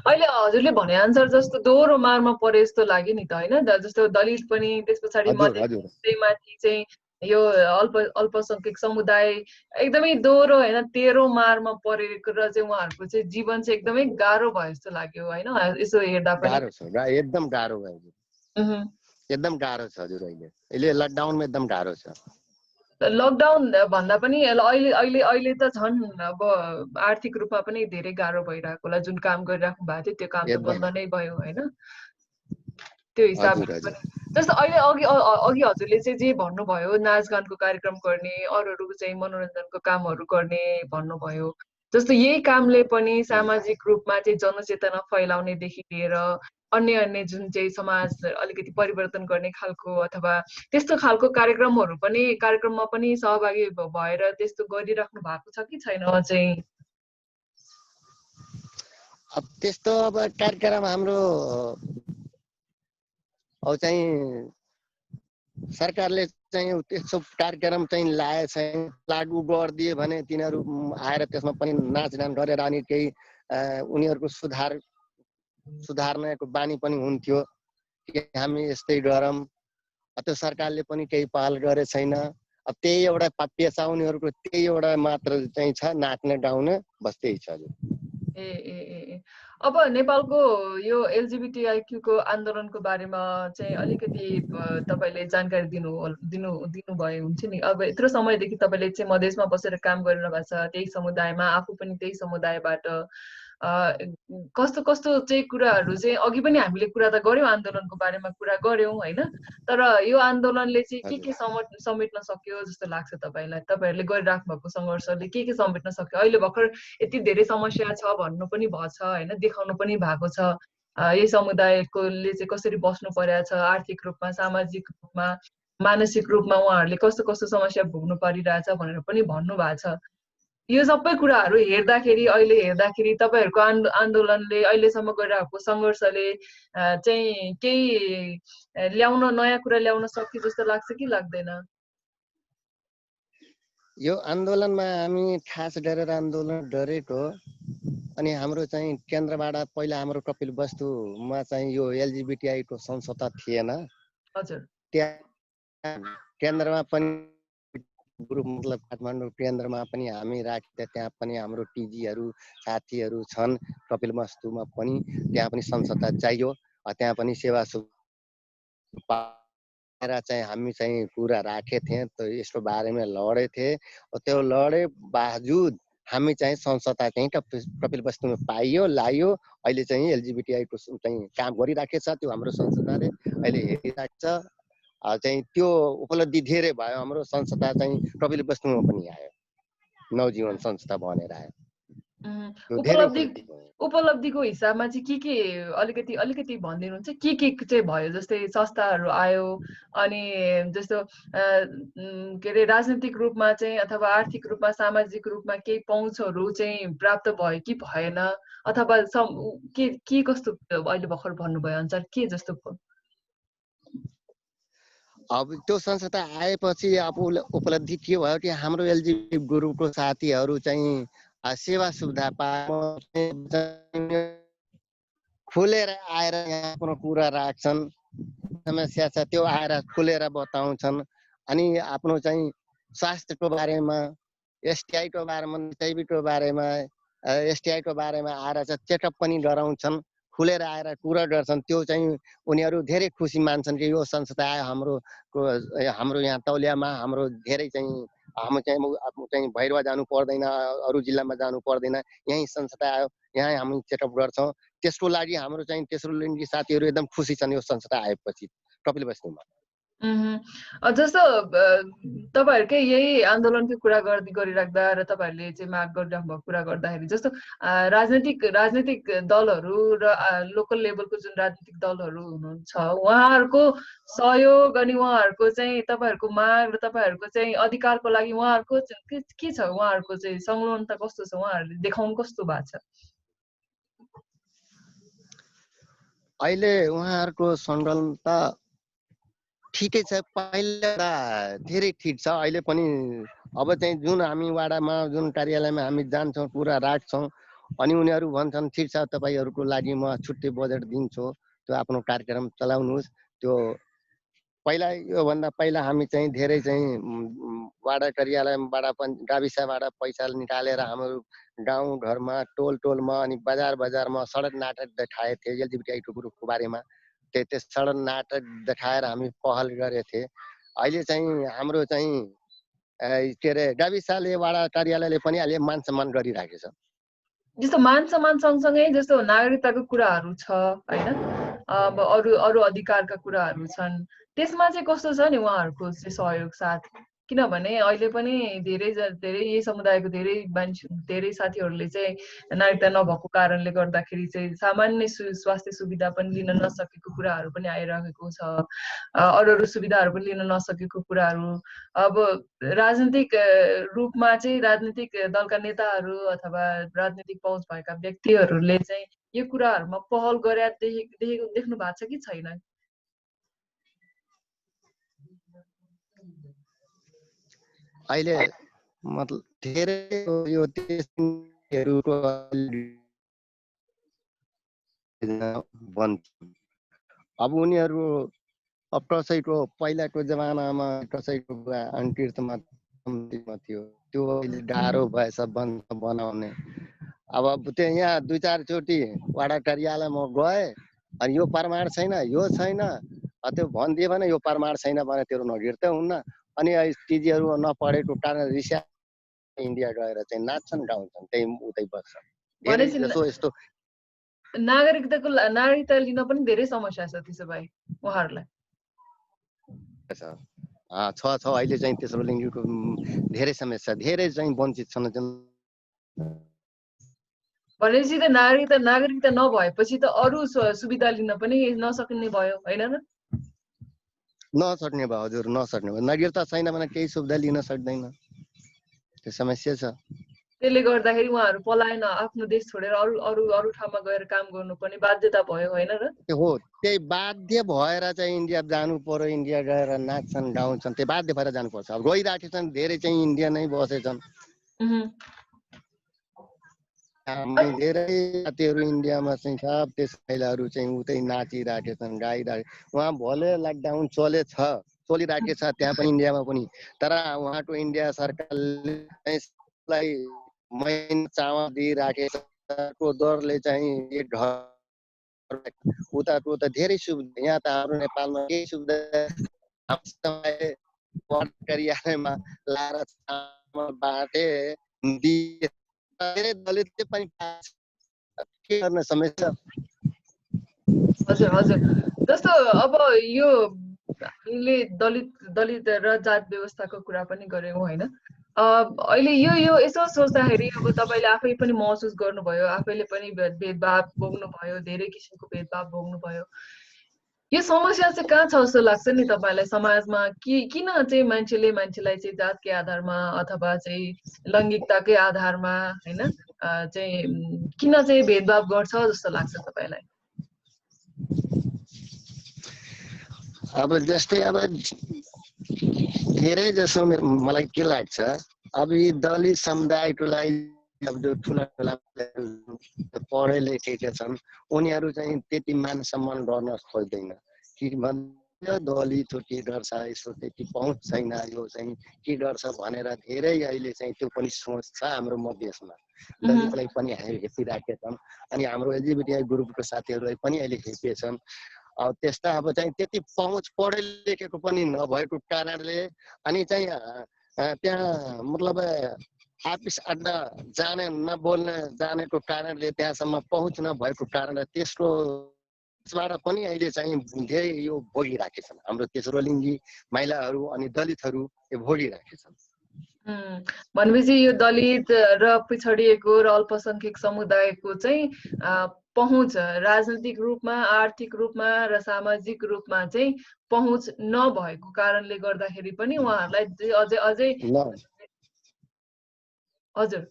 अहिले हजुरले भने अनुसार जस्तो दोहोरो मारमा परे जस्तो लाग्यो नि त, होइन? जस्तो दलित पनि, त्यस पछाडि माथि चाहिँ यो अल्पसंख्यक समुदाय एकदमै दोहोरो होइन तेह्रो मारमा परेको र चाहिँ उहाँहरूको चाहिँ जीवन चाहिँ एकदमै गाह्रो भयो जस्तो लाग्यो, होइन? यसो हेर्दा पनि गाह्रो छ, एकदम गाह्रो भयो, एकदम गाह्रो छ हजुर। अहिले लकडाउनमा एकदम गाह्रो छ। लकडाउन भन्दा पनि अहिले त झन् अब आर्थिक रूपमा पनि धेरै गाह्रो भइरहेको होला। जुन काम गरिराख्नु भएको थियो त्यो काम त बन्द नै भयो, होइन? त्यो हिसाबले पनि जस्तो अहिले अघि हजुरले चाहिँ जे भन्नुभयो, नाचगानको कार्यक्रम गर्ने, अरूहरू चाहिँ मनोरञ्जनको कामहरू गर्ने भन्नुभयो। जस्तो यही कामले पनि सामाजिक रूपमा चाहिँ जनचेतना फैलाउनेदेखि लिएर अन्य जुन चाहिँ समाज अलिकति परिवर्तन गर्ने खालको अथवा त्यस्तो खालको कार्यक्रममा पनि सहभागी भएर त्यस्तो गरिराख्नु भएको छ कि छैन चाहिँ? अब त्यस्तो अब कार्यक्रम हाम्रो अब चाहिँ सरकारले चाहिँ त्यस्तो कार्यक्रम चाहिँ लागू गरिदिए भने तिनीहरू आएर त्यसमा पनि नाचगान गरेर अनि केही उनीहरूको सुधार्नको बानी पनि हुन्थ्यो कि हामी यस्तै गरौँ। त्यो सरकारले पनि केही पहल गरे छैन। अब त्यही एउटा पेसा उनीहरूको त्यही एउटा मात्र चाहिँ छ, नाच्ने गाउने, बस त्यही छ। ए ए ए ए। अब नेपालको यो एलजिबिटिआइक्यू को आन्दोलनको बारेमा चाहिँ अलिकति तपाईँले जानकारी दिनुभए हुन्छ नि। अब यत्रो समयदेखि तपाईँले चाहिँ मधेसमा बसेर काम गरिरहनु भएको छ, त्यही समुदायमा, आफू पनि त्यही समुदायबाट कस्तो कस्तो चाहिँ कुराहरू चाहिँ अघि पनि हामीले कुरा त गऱ्यौँ, आन्दोलनको बारेमा कुरा गऱ्यौँ होइन, तर यो आन्दोलनले चाहिँ के समेट्न सक्यो जस्तो लाग्छ तपाईँलाई? तपाईँहरूले गरिराख्नु भएको सङ्घर्षले के समेट्न सक्यो? अहिले भर्खर यति धेरै समस्या छ भन्नु पनि भएको छ होइन, देखाउनु पनि भएको छ। यही समुदायकोले चाहिँ कसरी बस्नु परेको छ, आर्थिक रूपमा, सामाजिक रूपमा, मानसिक रूपमा उहाँहरूले कस्तो कस्तो समस्या भोग्नु परिरहेछ भनेर पनि भन्नुभएको छ। यो सबै कुराहरू हेर्दाखेरि, अहिले हेर्दाखेरि तपाईँहरूको आन्दोलनले, अहिलेसम्म गरिरहेको सङ्घर्षले चाहिँ केही ल्याउन, नयाँ कुरा ल्याउन सक्यो जस्तो लाग्छ कि लाग्दैन? यो आन्दोलनमा हामी खास गरेर आन्दोलन गरेको, अनि हाम्रो चाहिँ केन्द्रबाट पहिला हाम्रो कपिलवस्तुमा चाहिँ यो एलजिबिटिआईको संस्था थिएन। हजुर। त्यहाँ केन्द्रमा पनि ग्रुप मतलब काठमाडौँ केन्द्रमा पनि हामी राखेका, त्यहाँ पनि हाम्रो टिजीहरू साथीहरू छन्। कपिलवस्तुमा पनि त्यहाँ पनि संस्था चाहियो, त्यहाँ पनि सेवा चाहिँ हामी चाहिँ कुरा राखे थिएँ, तो यसको बारेमा लडे थिए। त्यो लडे बावजुद हामी चाहिँ संस्था चाहिँ कपिलवस्तुमा पाइयो, लायो। अहिले चाहिँ एलजिबिटिआईको चाहिँ काम गरिराखेको छ त्यो हाम्रो संस्थाले, अहिले हेरिरहेको छ। चाहिँ त्यो उपलब्धि धेरै भयो, हाम्रो संस्था चाहिँ कपिलवस्तुमा पनि आयो, नवजीवन संस्था बनेर आयो। उपलब्धिको हिसाबमा चाहिँ के अलिकति भनिदिनुहुन्छ? के चाहिँ भयो? जस्तै संस्थाहरू आयो, अनि जस्तो के अरे राजनीतिक रूपमा चाहिँ अथवा आर्थिक रूपमा, सामाजिक रूपमा केही पहुँचहरू चाहिँ प्राप्त भयो कि भएन, अथवा के कस्तो अहिले भर्खर भन्नुभयो अनुसार के जस्तो भयो? अब त्यो संस्था आएपछि अब उपलब्धि के भयो कि हाम्रो एलजिबी ग्रुपको साथीहरू चाहिँ सेवा सुविधा खुलेर आएर यहाँ आफ्नो कुरा राख्छन्, समस्या छ त्यो आएर खुलेर बताउँछन्। अनि आफ्नो चाहिँ स्वास्थ्यको बारेमा, एसटिआईको बारेमा, एचआइभीको बारेमा, एसटिआईको बारेमा आएर चाहिँ चेकअप पनि गराउँछन्, खुलेर आएर कुरा गर्छन्। त्यो चाहिँ उनीहरू धेरै खुसी मान्छन् कि यो संस्था आयो हाम्रो यहाँ तौलियामा। हाम्रो धेरै चाहिँ हामी चाहिँ भैरवा जानु पर्दैन, अरू जिल्लामा जानु पर्दैन, यहीँ संस्था आयो, यहाँ हामी चेकअप गर्छौँ। त्यसको लागि हाम्रो चाहिँ तेस्रो लिङ्गी साथीहरू एकदम खुसी छन् यो संस्था आएपछि कपिलवस्तुमा। जस्तो तपाईँहरूकै यही आन्दोलनको कुरा गरिराख्दा र तपाईँहरूले चाहिँ माग गरिराख्नु भएको कुरा गर्दाखेरि, जस्तो राजनीतिक दलहरू र लोकल लेभलको जुन राजनीतिक दलहरू हुनुहुन्छ, उहाँहरूको सहयोग अनि उहाँहरूको चाहिँ तपाईँहरूको माग र तपाईँहरूको चाहिँ अधिकारको लागि उहाँहरूको के छ? उहाँहरूको चाहिँ संलग्नता कस्तो छ? उहाँहरूले देखाउनु कस्तो भएको छ? अहिले उहाँहरूको संलग्नता ठिकै छ, पहिला धेरै ठिक छ, अहिले पनि। अब चाहिँ जुन हामी वाडामा जुन कार्यालयमा हामी जान्छौँ, कुरा राख्छौँ, अनि उनीहरू भन्छन् ठिक छ, तपाईँहरूको लागि म छुट्टै बजेट दिन्छु, त्यो आफ्नो कार्यक्रम चलाउनुहोस्। त्यो पहिला योभन्दा पहिला हामी चाहिँ धेरै चाहिँ वाडा कार्यालयबाट पनि गाविसबाट पैसा निकालेर हाम्रो गाउँघरमा, टोलमा अनि बजारमा सडक नाटक देखाए थिए एलजिबिटिआईको ग्रुपको बारेमा। त्यो सडक नाटक देखाएर हामी पहल गरेको थिए। अहिले चाहिँ हाम्रो चाहिँ के अरे गाविसले वाडा कार्यालयले पनि अहिले मान सम्मान गरिराखेको छ। जस्तो मान सम्मान सँगसँगै जस्तो नागरिकताको कुराहरू छ होइन, अब अरू अधिकारका कुराहरू छन्, त्यसमा चाहिँ कस्तो छ नि उहाँहरूको चाहिँ सहयोग साथ? किनभने अहिले पनि धेरै यही समुदायको धेरै साथीहरूले चाहिँ नागरिकता नभएको कारणले गर्दाखेरि चाहिँ सामान्य स्वास्थ्य सुविधा पनि लिन नसकेको कुराहरू पनि आइरहेको छ, अरू सुविधाहरू पनि लिन नसकेको कुराहरू। अब राजनीतिक रूपमा चाहिँ राजनीतिक दलका नेताहरू अथवा राजनीतिक पहुँच भएका व्यक्तिहरूले चाहिँ यो कुराहरूमा पहल गरे देख्नु भएको छ कि छैन? अहिले मतलब धेरै यो देशहरूको अब उनीहरू अब कसैको पहिलाको जमानामा कसैको अन्कृतमा थियो, त्यो अहिले गाह्रो भएछ बनाउने। अब त्यो यहाँ 2-4 चोटि वडा कार्यालय म गएँ अनि यो प्रमाण छैन यो छैन त्यो भनिदियो भने यो प्रमाण छैन भने तेरो नगिर्दै हुन्न अनि टिजीहरू नपढेको कारण रिसा इन्डिया गएर चाहिँ नाच्छन् गाउँछन् त्यही उतै बस्छन् धेरै भनेपछि जसो यस्तो नागरिकता लिन पनि धेरै समस्या छ त्यसो भए उहाँहरूलाई छ अहिले चाहिँ तेस्रो लिङ्गीको धेरै समस्या धेरै चाहिँ वञ्चित छन् भनेपछि त नागरिकता नभएपछि त अरू सुविधा लिन पनि नसक्ने भयो होइन र नसक्ने भयो हजुर नसक्ने भयो नागरिकता छैन भने केही सुविधा लिन सक्दैन त्यो समस्या छ त्यसले गर्दाखेरि उहाँहरू पलायन आफ्नो देश छोडेर अरू अरू अरू ठाउँमा गएर काम गर्नुपर्ने बाध्यता भयो होइन र हो त्यही बाध्य भएर चाहिँ इन्डिया जानु पर्यो इन्डिया गएर नाच्छन् गाउँछन् त्यही बाध्य भएर जानुपर्छ अब गइराखेछन् धेरै चाहिँ इन्डिया नै बसेछन् धेरै जातिहरू इन्डियामा चाहिँ सब त्यस महिलाहरू चाहिँ उतै नाचिराखेछन् गाइराखे उहाँ भले लकडाउन चलिराखेछ त्यहाँ पनि इन्डियामा पनि तर उहाँको इन्डिया सरकारले महिना चामल दिइराखेको दरले चाहिँ एक घर उताको त धेरै सुविधा यहाँ त हाम्रो नेपालमा केही सुविधा कार्यालयमा लाएर चामल बाँटे धेरै दलितले पनि के गर्न समस्या हजुर हजुर जस्तो अब यो हामीले दलित र जात व्यवस्थाको कुरा पनि गर्यौँ होइन अहिले यो यसो सोच्दाखेरि अब तपाईँले आफै पनि महसुस गर्नुभयो आफैले पनि भेदभाव भोग्नुभयो धेरै किसिमको भेदभाव भोग्नुभयो यो समस्या चाहिँ कहाँ छ जस्तो लाग्छ नि तपाईँलाई समाजमा किन चाहिँ मान्छेलाई चाहिँ जातकै आधारमा अथवा चाहिँ लैङ्गिकताकै आधारमा होइन चाहिँ किन चाहिँ भेदभाव गर्छ जस्तो लाग्छ तपाईँलाई अब जस्तै अब धेरै जसो मलाई के लाग्छ अब यी दलित समुदायको लागि अब जो ठुला पढे लेखेका छन् उनीहरू चाहिँ त्यति मान सम्मान गर्न खोज्दैन कि दलित हो के गर्छ यसो त्यति पहुँच छैन यो चाहिँ के गर्छ भनेर धेरै अहिले चाहिँ त्यो पनि सोच छ हाम्रो मधेसमा दलितलाई पनि हेपिराखेछन् अनि हाम्रो एलजिबिटी ग्रुपको साथीहरूलाई पनि अहिले हेपिएछन् अब त्यस्ता अब चाहिँ त्यति पहुँच पढे लेखेको पनि नभएको कारणले अनि चाहिँ त्यहाँ मतलब आफिस अड्डा जाने नबोल्न जानेको कारणले त्यहाँसम्म पहुँच नभएको कारणले त्यसबाट पनि अहिले चाहिँ धेरै यो भोगिराखेछन् हाम्रो तेस्रो लिङ्गी महिलाहरू अनि दलितहरू यो भोगिराखेछन् भनेपछि यो दलित र पिछडिएको र अल्पसंख्यक समुदायको चाहिँ पहुँच राजनीतिक रूपमा आर्थिक रूपमा र सामाजिक रूपमा चाहिँ पहुँच नभएको कारणले गर्दाखेरि पनि उहाँहरूलाई अझै हजुर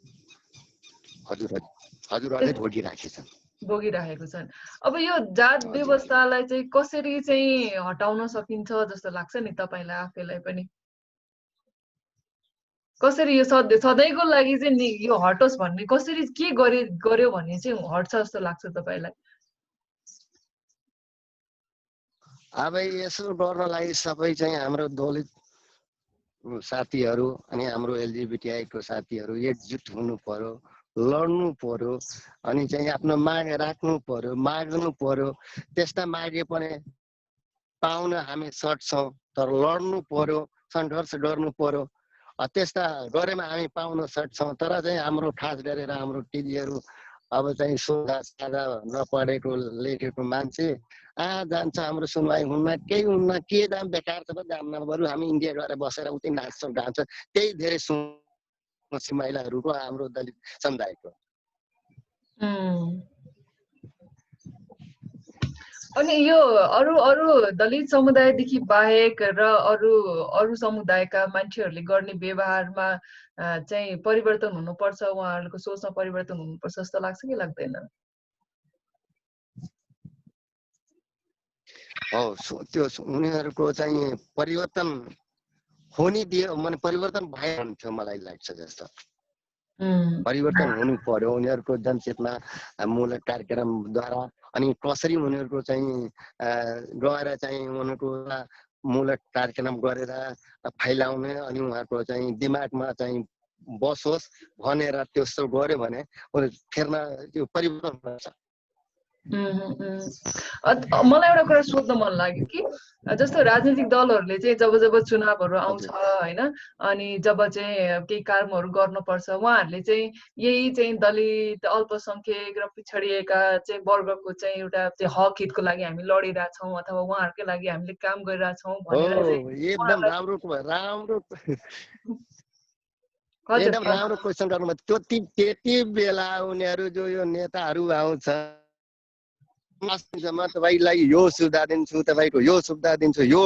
भोगिराखेको छन् अब यो जात व्यवस्थालाई चाहिँ कसरी चाहिँ हटाउन सकिन्छ जस्तो लाग्छ नि तपाईलाई आफैलाई पनि कसरी यो सधैँको लागि चाहिँ यो हटोस् भन्ने कसरी के गर्यो भने चाहिँ हट्छ जस्तो लाग्छ तपाईलाई अब यसो गर्नलाई सबै चाहिँ हाम्रो दलित साथीहरू अनि हाम्रो एलजिबिटीआई को साथीहरू एकजुट हुनु पर्यो लड्नु पर्यो अनि चाहिँ आफ्नो माग राख्नु पर्यो माग्नु पर्यो त्यस्ता मागे पनि पाउन हामी सक्छौं तर लड्नु पर्यो सङ्घर्ष गर्नु पर्यो त्यस्ता गरेमा हामी पाउन सक्छौं तर चाहिँ हाम्रो खास गरेर हाम्रो टिजीहरू अब चाहिँ सोझा साझा नपढेको लेखेको मान्छे जान्छ हाम्रो सुनवाई हुन्न केही हुन्न के जाम बेकार छ जान्न बरु हामी इन्डिया गएर बसेर उतै नाच्छौँ गाउँछ त्यही धेरै महिलाहरूको हाम्रो दलित समुदायको अनि यो अरू दलित समुदायदेखि बाहेक र अरू समुदायका मान्छेहरूले गर्ने व्यवहारमा चाहिँ परिवर्तन हुनुपर्छ उहाँहरूको सोचमा परिवर्तन हुनुपर्छ जस्तो लाग्छ कि लाग्दैन त्यो उनीहरूको चाहिँ परिवर्तन हुने दियो माने परिवर्तन भए हुन्थ्यो मलाई लाग्छ जस्तो परिवर्तन हुनु पर्यो उनीहरूको जनचेतना मूलक कार्यक्रमद्वारा अनि कसरी उनीहरूको चाहिँ गएर चाहिँ उनीहरूको मूलक कार्यक्रम गरेर फैलाउने अनि उहाँको चाहिँ दिमागमा चाहिँ बसोस् भनेर त्यसो गर्यो भने फेर्न त्यो परिवर्तन हुन्छ। मलाई एउटा कुरा सोध्न मन लाग्यो कि जस्तो राजनीतिक दलहरूले चाहिँ जब जब चुनावहरू आउँछ होइन, अनि जब चाहिँ केही कामहरू गर्नुपर्छ उहाँहरूले चाहिँ यही चाहिँ दलित, अल्पसंख्यक र पिछडिएका चाहिँ वर्गको चाहिँ एउटा चाहिँ हक हितको लागि हामी लडिरहेछौँ अथवा उहाँहरूकै लागि हामीले काम गरिरहेछौँ भनेर चाहिँ एकदम राम्रो क्वेसन गर्नुभयो। त्यति बेला उनीहरू जो यो नेताहरू आउँछ म तपाईँलाई यो सुविधा दिन्छु, तपाईँको यो सुविधा दिन्छु, यो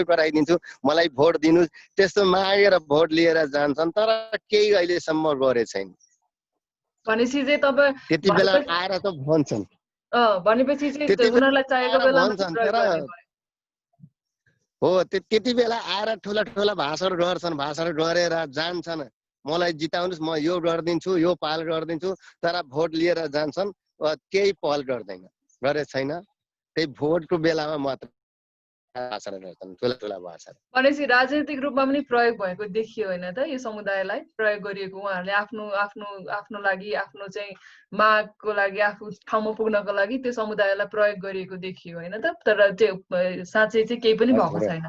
गराइदिन्छु, मलाई भोट दिनुहोस्, त्यस्तो मागेर भोट लिएर जान्छन्, तर केही अहिलेसम्म गरे छैन। भनेपछि चाहिँ तपाईँ त्यति बेला आएर त भन्छन्, भनेपछि चाहिँ उनीहरूलाई चाहिएको बेलामा हो त्यति बेला आएर ठुला ठुला भाषण गर्छन्, भाषण गरेर जान्छन्, मलाई जिताउनुहोस्, म यो गरिदिन्छु, यो पहल गरिदिन्छु, तर भोट लिएर जान्छन्, केही पहल गरे छैन। त्यही भोटको बेलामा मात्र भाषण गर्छन्, ठुला ठुला भाषण। भनेपछि राजनीतिक रूपमा पनि प्रयोग भएको देखियो होइन त, यो समुदायलाई प्रयोग गरिएको, उहाँहरूले आफ्नो आफ्नो आफ्नो लागि, आफ्नो चाहिँ मागको लागि, आफ्नो ठाउँमा पुग्नको लागि त्यो समुदायलाई प्रयोग गरिएको देखियो होइन त, तर त्यो साँच्चै चाहिँ केही पनि भएको छैन।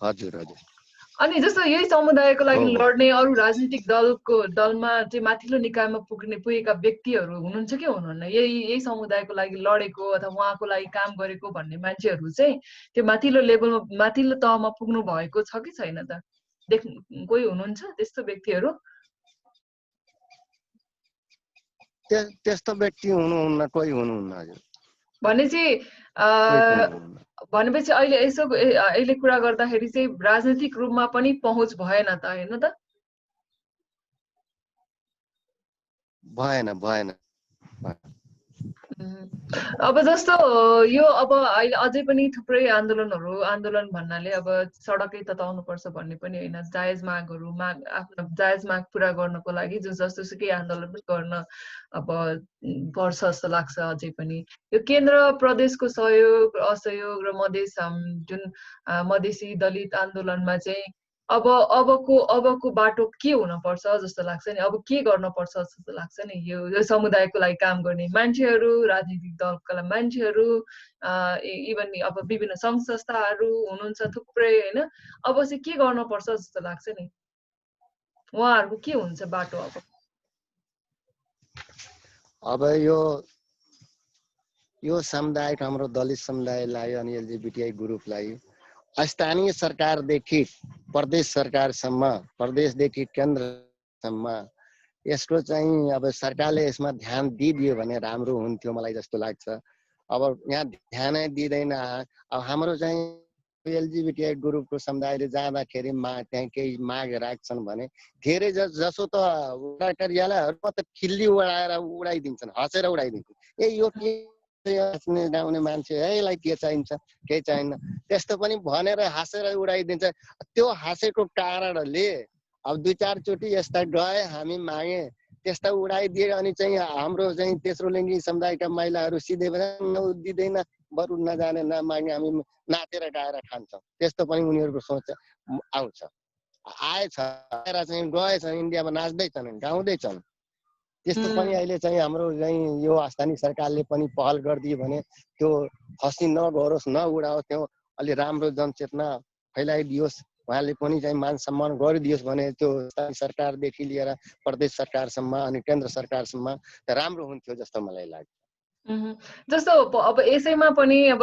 हजुर हजुर। अनि जस्तो यही समुदायको लागि लड्ने अरू राजनीतिक दलमा चाहिँ माथिल्लो निकायमा पुगेका व्यक्तिहरू हुनुहुन्छ कि हुनुहुन्न? यही समुदायको लागि लडेको अथवा उहाँको लागि काम गरेको भन्ने मान्छेहरू चाहिँ त्यो माथिल्लो लेभलमा, माथिल्लो तहमा पुग्नु भएको छ कि छैन त? कोही हुनुहुन्छ त्यस्तो व्यक्तिहरू? त्यस्तो व्यक्ति हुनुहुन्न, कोही हुनुहुन्न हजुर। भनेपछि अहिले कुरा गर्दाखेरि चाहिँ राजनीतिक रूपमा पनि पहुँच भएन त होइन त? भएन। अब जस्तो यो अब अहिले अझै पनि थुप्रै आन्दोलन भन्नाले अब सडकै तताउनु पर्छ भन्ने पनि होइन, जायज मागहरू आफ्नो जायज माग पुरा गर्नको लागि जस्तोसुकै आन्दोलन पनि गर्न अब पर्छ जस्तो लाग्छ अझै पनि। यो केन्द्र प्रदेशको सहयोग असहयोग र जुन मधेसी दलित आन्दोलनमा चाहिँ अबको बाटो के हुनपर्छ जस्तो लाग्छ नि? अब के गर्नुपर्छ जस्तो लाग्छ नि यो समुदायको लागि काम गर्ने मान्छेहरू, राजनीतिक दलका मान्छेहरू, इभन अब विभिन्न सङ्घ संस्थाहरू हुनुहुन्छ थुप्रै होइन, अब चाहिँ के गर्नुपर्छ जस्तो लाग्छ नि? उहाँहरूको के हुन्छ बाटो अब यो समुदाय, हाम्रो दलित समुदायलाई अनि एलजीबीटीआई ग्रुपलाई स्थानीय सरकारदेखि प्रदेश सरकारसम्म, प्रदेशदेखि केन्द्रसम्म यसको चाहिँ अब सरकारले यसमा ध्यान दिदियो भने राम्रो हुन्थ्यो मलाई जस्तो लाग्छ। अब यहाँ ध्यानै दिँदैन। अब हाम्रो चाहिँ एलजीबीटीआई ग्रुपको समुदायले जाँदाखेरि त्यहाँ केही माग राख्छन् भने धेरै जसो त कार्यालयहरू त खिल्ली उडाइदिन्छन्, हाँसेर उडाइदिन्छन्। यो गाउने मान्छे यसलाई के चाहिन्छ, केही चाहिन्न, त्यस्तो पनि भनेर हाँसेर उडाइदिन्छ। त्यो हाँसेको कारणले अब 2-4 चोटि यस्ता गए, हामी मागे, त्यस्ता उडाइदिए अनि चाहिँ हाम्रो चाहिँ तेस्रो लिङ्गी समुदायका महिलाहरू सिधै दिँदैन, बरु नजाने नमागे हामी नाचेर गाएर खान्छौँ, त्यस्तो पनि उनीहरूको सोच आउँछ। आएछ चाहिँ गएछन्, इन्डियामा नाच्दैछन्, गाउँदैछन्। त्यस्तो पनि अहिले चाहिँ हाम्रो चाहिँ यो स्थानीय सरकारले पनि पहल गरिदियो भने त्यो खसी नगरोस्, नउडाओस्, त्यो अलि राम्रो जनचेतना फैलाइदियोस्, उहाँले पनि चाहिँ मान सम्मान गरिदियोस् भने त्यो स्थानीय सरकारदेखि लिएर प्रदेश सरकारसम्म अनि केन्द्र सरकारसम्म राम्रो हुन्थ्यो जस्तो मलाई लाग्छ। जस्तो अब यसैमा पनि अब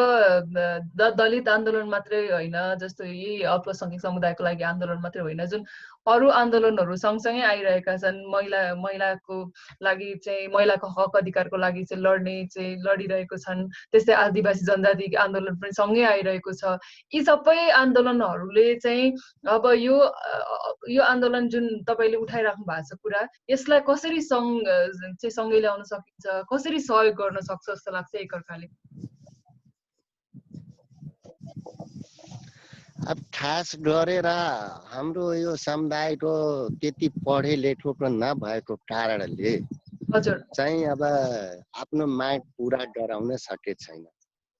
दलित आन्दोलन मात्रै होइन, जस्तो यही अल्पसंख्यक समुदायको लागि आन्दोलन मात्रै होइन, जुन अरू आन्दोलनहरू सँगसँगै आइरहेका छन्, महिलाको लागि चाहिँ महिलाको हक अधिकारको लागि चाहिँ लडिरहेको छन्, त्यस्तै आदिवासी जनजाति आन्दोलन पनि सँगै आइरहेको छ। यी सबै आन्दोलनहरूले चाहिँ अब यो आन्दोलन जुन तपाईँले उठाइराख्नु भएको छ कुरा, यसलाई कसरी सँगै ल्याउन सकिन्छ, कसरी सहयोग गर्न सक्छ जस्तो लाग्छ एकअर्काले? अब खास गरेर हाम्रो यो समुदायको त्यति पढे लेखेको नभएको कारणले हजुर चाहिँ अब आफ्नो माग पुरा गराउन सकेको छैन।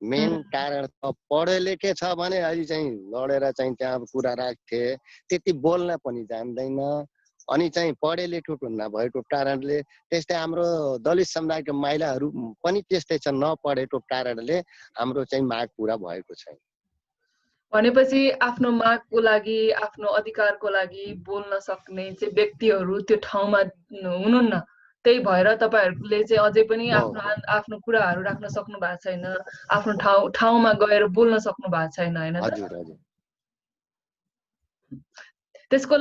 मेन कारण पढे लेखे छ भने अहिले चाहिँ लडेर चाहिँ त्यहाँ कुरा राख्थे, त्यति बोल्न पनि जान्दैन। अनि चाहिँ पढे लेखेको नभएको कारणले त्यस्तै हाम्रो दलित समुदायका महिलाहरू पनि त्यस्तै छ, नपढेको कारणले हाम्रो चाहिँ माग पुरा भएको छैन। भनेपछि आफ्नो मागको लागि, आफ्नो अधिकारको लागि बोल्न सक्ने चाहिँ व्यक्तिहरू त्यो ठाउँमा हुनुहुन्न। त्यही भएर तपाईहरूले चाहिँ अझै पनि आफ्नो आफ्नो कुराहरू राख्न सक्नु भएको छैन, आफ्नो ठाउँमा गएर बोल्न सक्नु भएको छैन, हैन त? हजुर हजुर। त्यसको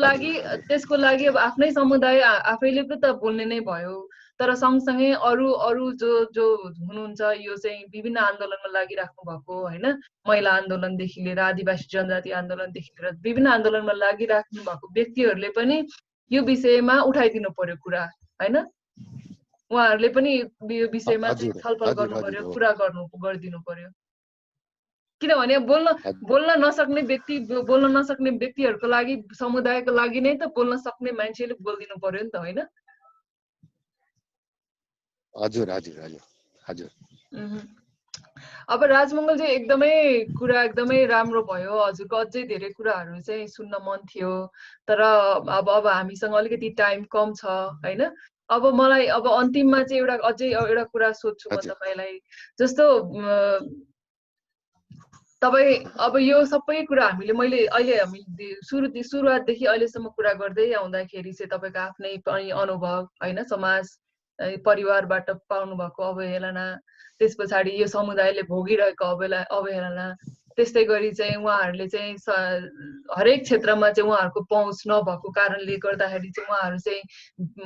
लागि अब आफ्नै समुदाय आफैले पनि त बोल्ने नै भयो। तर सँगसँगै अरू अरू जो जो हुनुहुन्छ, यो चाहिँ विभिन्न आन्दोलनमा लागिराख्नु भएको, हैन, महिला आन्दोलनदेखि लिएर आदिवासी जनजाति आन्दोलनदेखि लिएर विभिन्न आन्दोलनमा लागिराख्नु भएको व्यक्तिहरूले पनि यो विषयमा उठाइदिनु पर्यो कुरा, हैन? उहाँहरूले पनि यो विषयमा चाहिँ छलफल गर्नु पर्यो, कुरा गरिदिनु पर्यो। किनभने बोल्न नसक्ने व्यक्तिहरूको लागि, समुदायको लागि नै त बोल्न सक्ने मान्छेले बोलिदिनु पर्यो नि त, होइन? हजुर हजुर हजुर हजुर। अब राजमङ्गल चाहिँ एकदमै राम्रो भयो। हजुरको अझै धेरै कुराहरू चाहिँ सुन्न मन थियो, तर अब हामीसँग अलिकति टाइम कम छ, होइन? अब मलाई अब अन्तिममा चाहिँ अझै एउटा कुरा सोध्छु म तपाईँलाई। जस्तो तपाईँ अब यो सबै कुरा मैले अहिले सुरुवातदेखि अहिलेसम्म कुरा गर्दै आउँदाखेरि चाहिँ तपाईँको आफ्नै पनि अनुभव, होइन, समाज परिवारबाट पाउनु भएको अवहेलना, त्यस पछाडि यो समुदायले भोगिरहेको अवहेलना, त्यस्तै गरी चाहिँ उहाँहरूले चाहिँ हरेक क्षेत्रमा चाहिँ उहाँहरूको पहुँच नभएको कारणले गर्दाखेरि चाहिँ उहाँहरू चाहिँ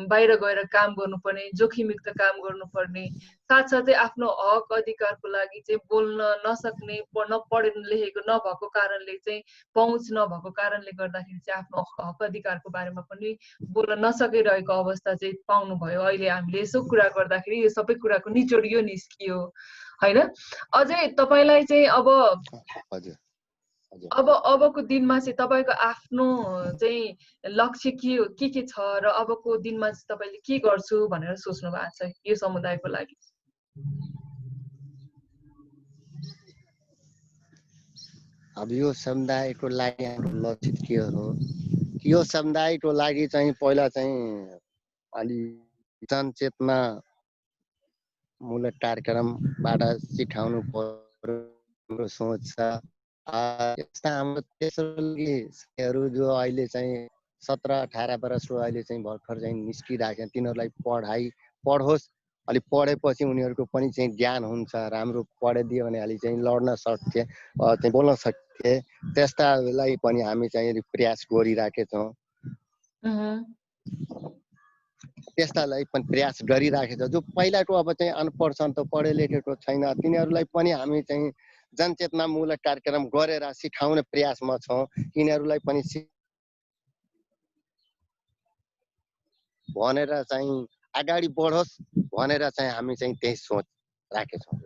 बाहिर गएर काम गर्नुपर्ने, जोखिमयुक्त काम गर्नुपर्ने, साथसाथै आफ्नो हक अधिकारको लागि चाहिँ बोल्न नसक्ने, पढे लेखेको नभएको कारणले चाहिँ पहुँच नभएको कारणले गर्दाखेरि चाहिँ आफ्नो हक अधिकारको बारेमा पनि बोल्न नसकिरहेको अवस्था चाहिँ पाउनुभयो। अहिले हामीले यसो कुरा गर्दाखेरि यो सबै कुराको निचोड यो निस्कियो, होइन? अझै तपाईँलाई चाहिँ अबको दिनमा चाहिँ तपाईँको आफ्नो चाहिँ लक्ष्य के छ र अबको दिनमा चाहिँ तपाईँले के गर्छु भनेर सोच्नु भएको छ यो समुदायको लागि? अब यो समुदायको लागि हाम्रो लक्ष्य के हो? यो समुदायको लागि चाहिँ पहिला चाहिँ अलि जनचेतना मूलक कार्यक्रमबाट सिकाउनु पर्यो सोच छ। यस्ता हाम्रो तेस्रोहरू जो अहिले चाहिँ 17-18 वर्षको अहिले चाहिँ भर्खर चाहिँ निस्किरहेका तिनीहरूलाई पढोस्, अलि पढेपछि उनीहरूको पनि चाहिँ ज्ञान हुन्छ, राम्रो पढिदियो भने अलि चाहिँ लड्न सक्थे, चाहिँ बोल्न सक्थे। त्यस्तालाई पनि हामी चाहिँ प्रयास गरिराखेका छौँ। त्यस्तालाई पनि प्रयास गरिराखेको छ। जो पहिलाको अब चाहिँ अनपढ छन्, त पढे लेखेको छैन, तिनीहरूलाई पनि हामी चाहिँ जनचेतनामूलक कार्यक्रम गरेर सिकाउने प्रयासमा छौँ। यिनीहरूलाई पनि भनेर चाहिँ अगाडि बढोस् भनेर चाहिँ हामी चाहिँ त्यही सोच राखेछौँ।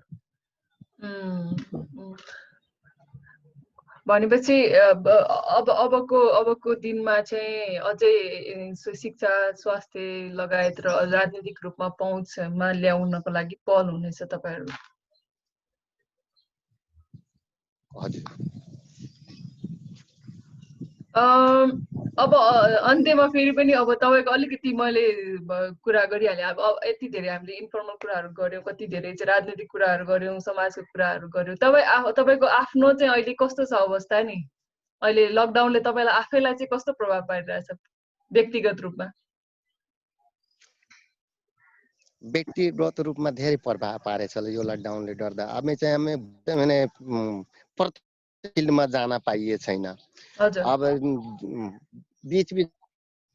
भनेपछि अबको दिनमा चाहिँ अझै शिक्षा, स्वास्थ्य लगायत र राजनीतिक रूपमा पहुँचमा ल्याउनको लागि पहल हुनेछ तपाईँहरू? अब अन्त्यमा फेरि पनि अब तपाईँको अलिकति मैले कुरा गरिहालेँ। अब यति धेरै हामीले इन्फर्मल कुराहरू गऱ्यौँ, कति धेरै चाहिँ राजनीतिक कुराहरू गऱ्यौँ, समाजको कुराहरू गऱ्यौँ। तपाईँको आफ्नो चाहिँ अहिले कस्तो छ अवस्था नि? अहिले लकडाउनले तपाईँलाई आफैलाई चाहिँ कस्तो प्रभाव पारिरहेछ व्यक्तिगत रूपमा? व्यक्तिगत रूपमा धेरै प्रभाव पारेछ यो लकडाउनले गर्दा। हामी फिल्डमा जान पाइए छैन। अब बीच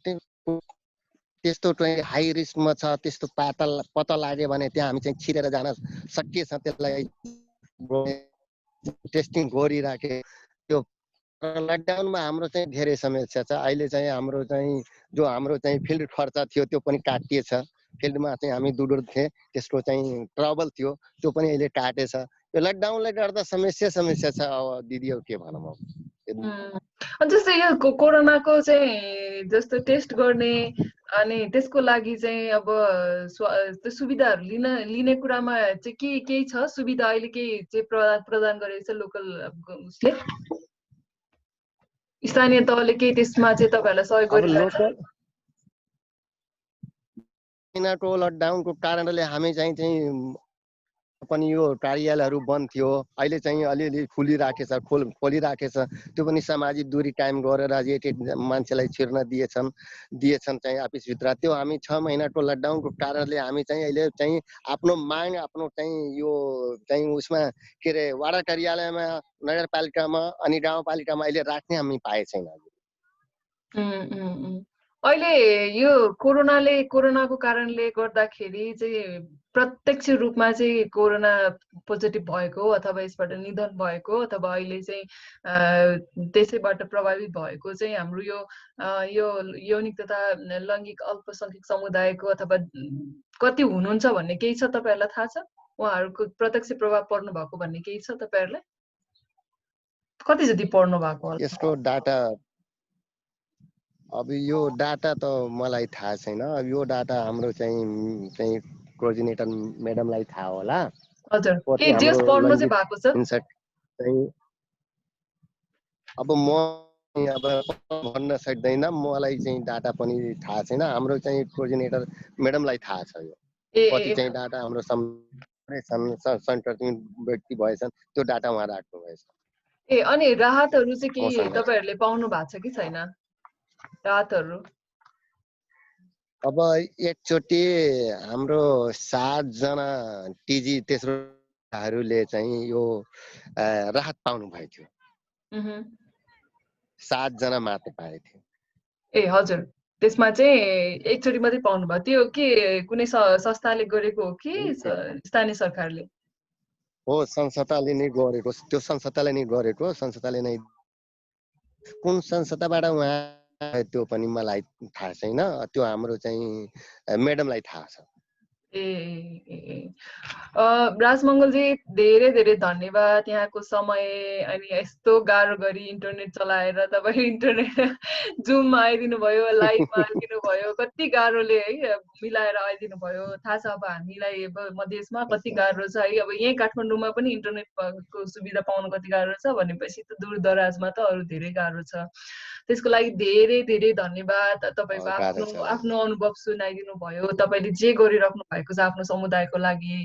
त्यस्तो चाहिँ हाई रिस्कमा छ, त्यस्तो पत्ता लाग्यो भने त्यहाँ हामी चाहिँ छिरेर जान सकिएछ। त्यसलाई टेस्टिङ गरिराखे। त्यो लकडाउनमा हाम्रो चाहिँ धेरै समस्या छ। अहिले चाहिँ हाम्रो चाहिँ फिल्ड खर्च थियो त्यो पनि काटिएछ। फिल्डमा चाहिँ हामी दूर थिए, त्यसको चाहिँ ट्रबल थियो, त्यो पनि अहिले काटेछ। यो लकडाउनले गर्दा समस्या छ। अब दिदी के भनौँ अब जस्तै यो कोरोनाको चाहिँ जस्तो टेस्ट गर्ने अनि त्यसको लागि चाहिँ अब त्यो सुविधाहरू लिने कुरामा चाहिँ केही छ सुविधा अहिले केही चाहिँ प्रदान गरेको छ लोकल उसले स्थानीय तहले केही त्यसमा चाहिँ तपाईँहरूलाई सहयोग गरिरहेको छ? चाइनाको लकडाउनको कारणले हामी चाहिँ पनि यो कार्यालयहरू बन्द थियो, अहिले चाहिँ अलिअलि खोलिराखेछ त्यो पनि सामाजिक दूरी कायम गरेर एक मान्छेलाई छिर्न दिएछन् चाहिँ अफिसभित्र। त्यो हामी 6 महिनाको लकडाउनको कारणले हामी चाहिँ अहिले चाहिँ आफ्नो माग आफ्नो चाहिँ यो चाहिँ उसमा के अरे वडा कार्यालयमा नगरपालिकामा अनि गाउँपालिकामा अहिले राख्ने हामी पाए छैन। अहिले यो कोरोनाको कारणले गर्दाखेरि चाहिँ प्रत्यक्ष रूपमा चाहिँ कोरोना पोजिटिभ भएको अथवा यसबाट निधन भएको अथवा अहिले चाहिँ त्यसैबाट प्रभावित भएको चाहिँ हाम्रो यो यौनिक तथा लैङ्गिक अल्पसंख्यक समुदायको अथवा कति हुनुहुन्छ भन्ने केही छ तपाईँहरूलाई थाहा छ? उहाँहरूको प्रत्यक्ष प्रभाव पर्नु भएको भन्ने केही छ तपाईँहरूलाई? कति जति पर्नु भएको होला? यसको डाटा अब यो डाटा त मलाई थाहा छैन। अब यो डाटा हाम्रो चाहिँ कोअर्डिनेटर म्याडमलाई थाहा होला। हजुर, के जेस पर्नु चाहिँ भएको छ? अब म भन्न सक्दैन, मलाई चाहिँ डाटा पनि थाहा छैन। हाम्रो चाहिँ कोअर्डिनेटर म्याडमलाई थाहा छ यो कति चाहिँ डाटा हाम्रो सेन्टर व्यक्ति भएछन् त्यो डाटा उहाँ राख्नु भएछ। अनि राहतहरू चाहिँ के तपाईहरुले पाउनु भएको छ कि छैन? राहतहरू अब एकचोटि हाम्रो 7 जना टिजी तेस्रोहरूले चाहिँ यो राहत पाउनु भएको थियो। 7 जना मात्र पाए थियो। हजुर, त्यसमा चाहिँ एकचोटि मात्रै पाउनु भयो। त्यो के कुनै संस्थाले गरेको हो कि स्थानीय सरकारले? हो, संस्थाले नै गरेको। त्यो संस्थाले नै गरेको। संस्थाले नै कुन संस्थाबाट उहाँ त्यो पनि मलाई थाहा छैन। त्यो हाम्रो चाहिँ म्याडमलाई थाहा छ। राजमङ्गलजी, धेरै धेरै धन्यवाद यहाँको समय अनि यस्तो गाह्रो गरी इन्टरनेट चलाएर तपाईँ इन्टरनेट जुममा आइदिनु भयो, लाइभमा आइदिनु भयो, कति गाह्रोले है मिलाएर आइदिनु भयो। थाहा छ अब हामीलाई अब मधेसमा कति गाह्रो छ है। अब यहीँ काठमाडौँमा पनि इन्टरनेटको सुविधा पाउनु कति गाह्रो छ भनेपछि त दूर दराजमा त अरू धेरै गाह्रो छ। त्यसको लागि धेरै धेरै धन्यवाद। तपाईँको आफ्नो अनुभव सुनाइदिनु भयो। तपाईँले जे गरिराख्नु भएको छ आफ्नो समुदायको लागि,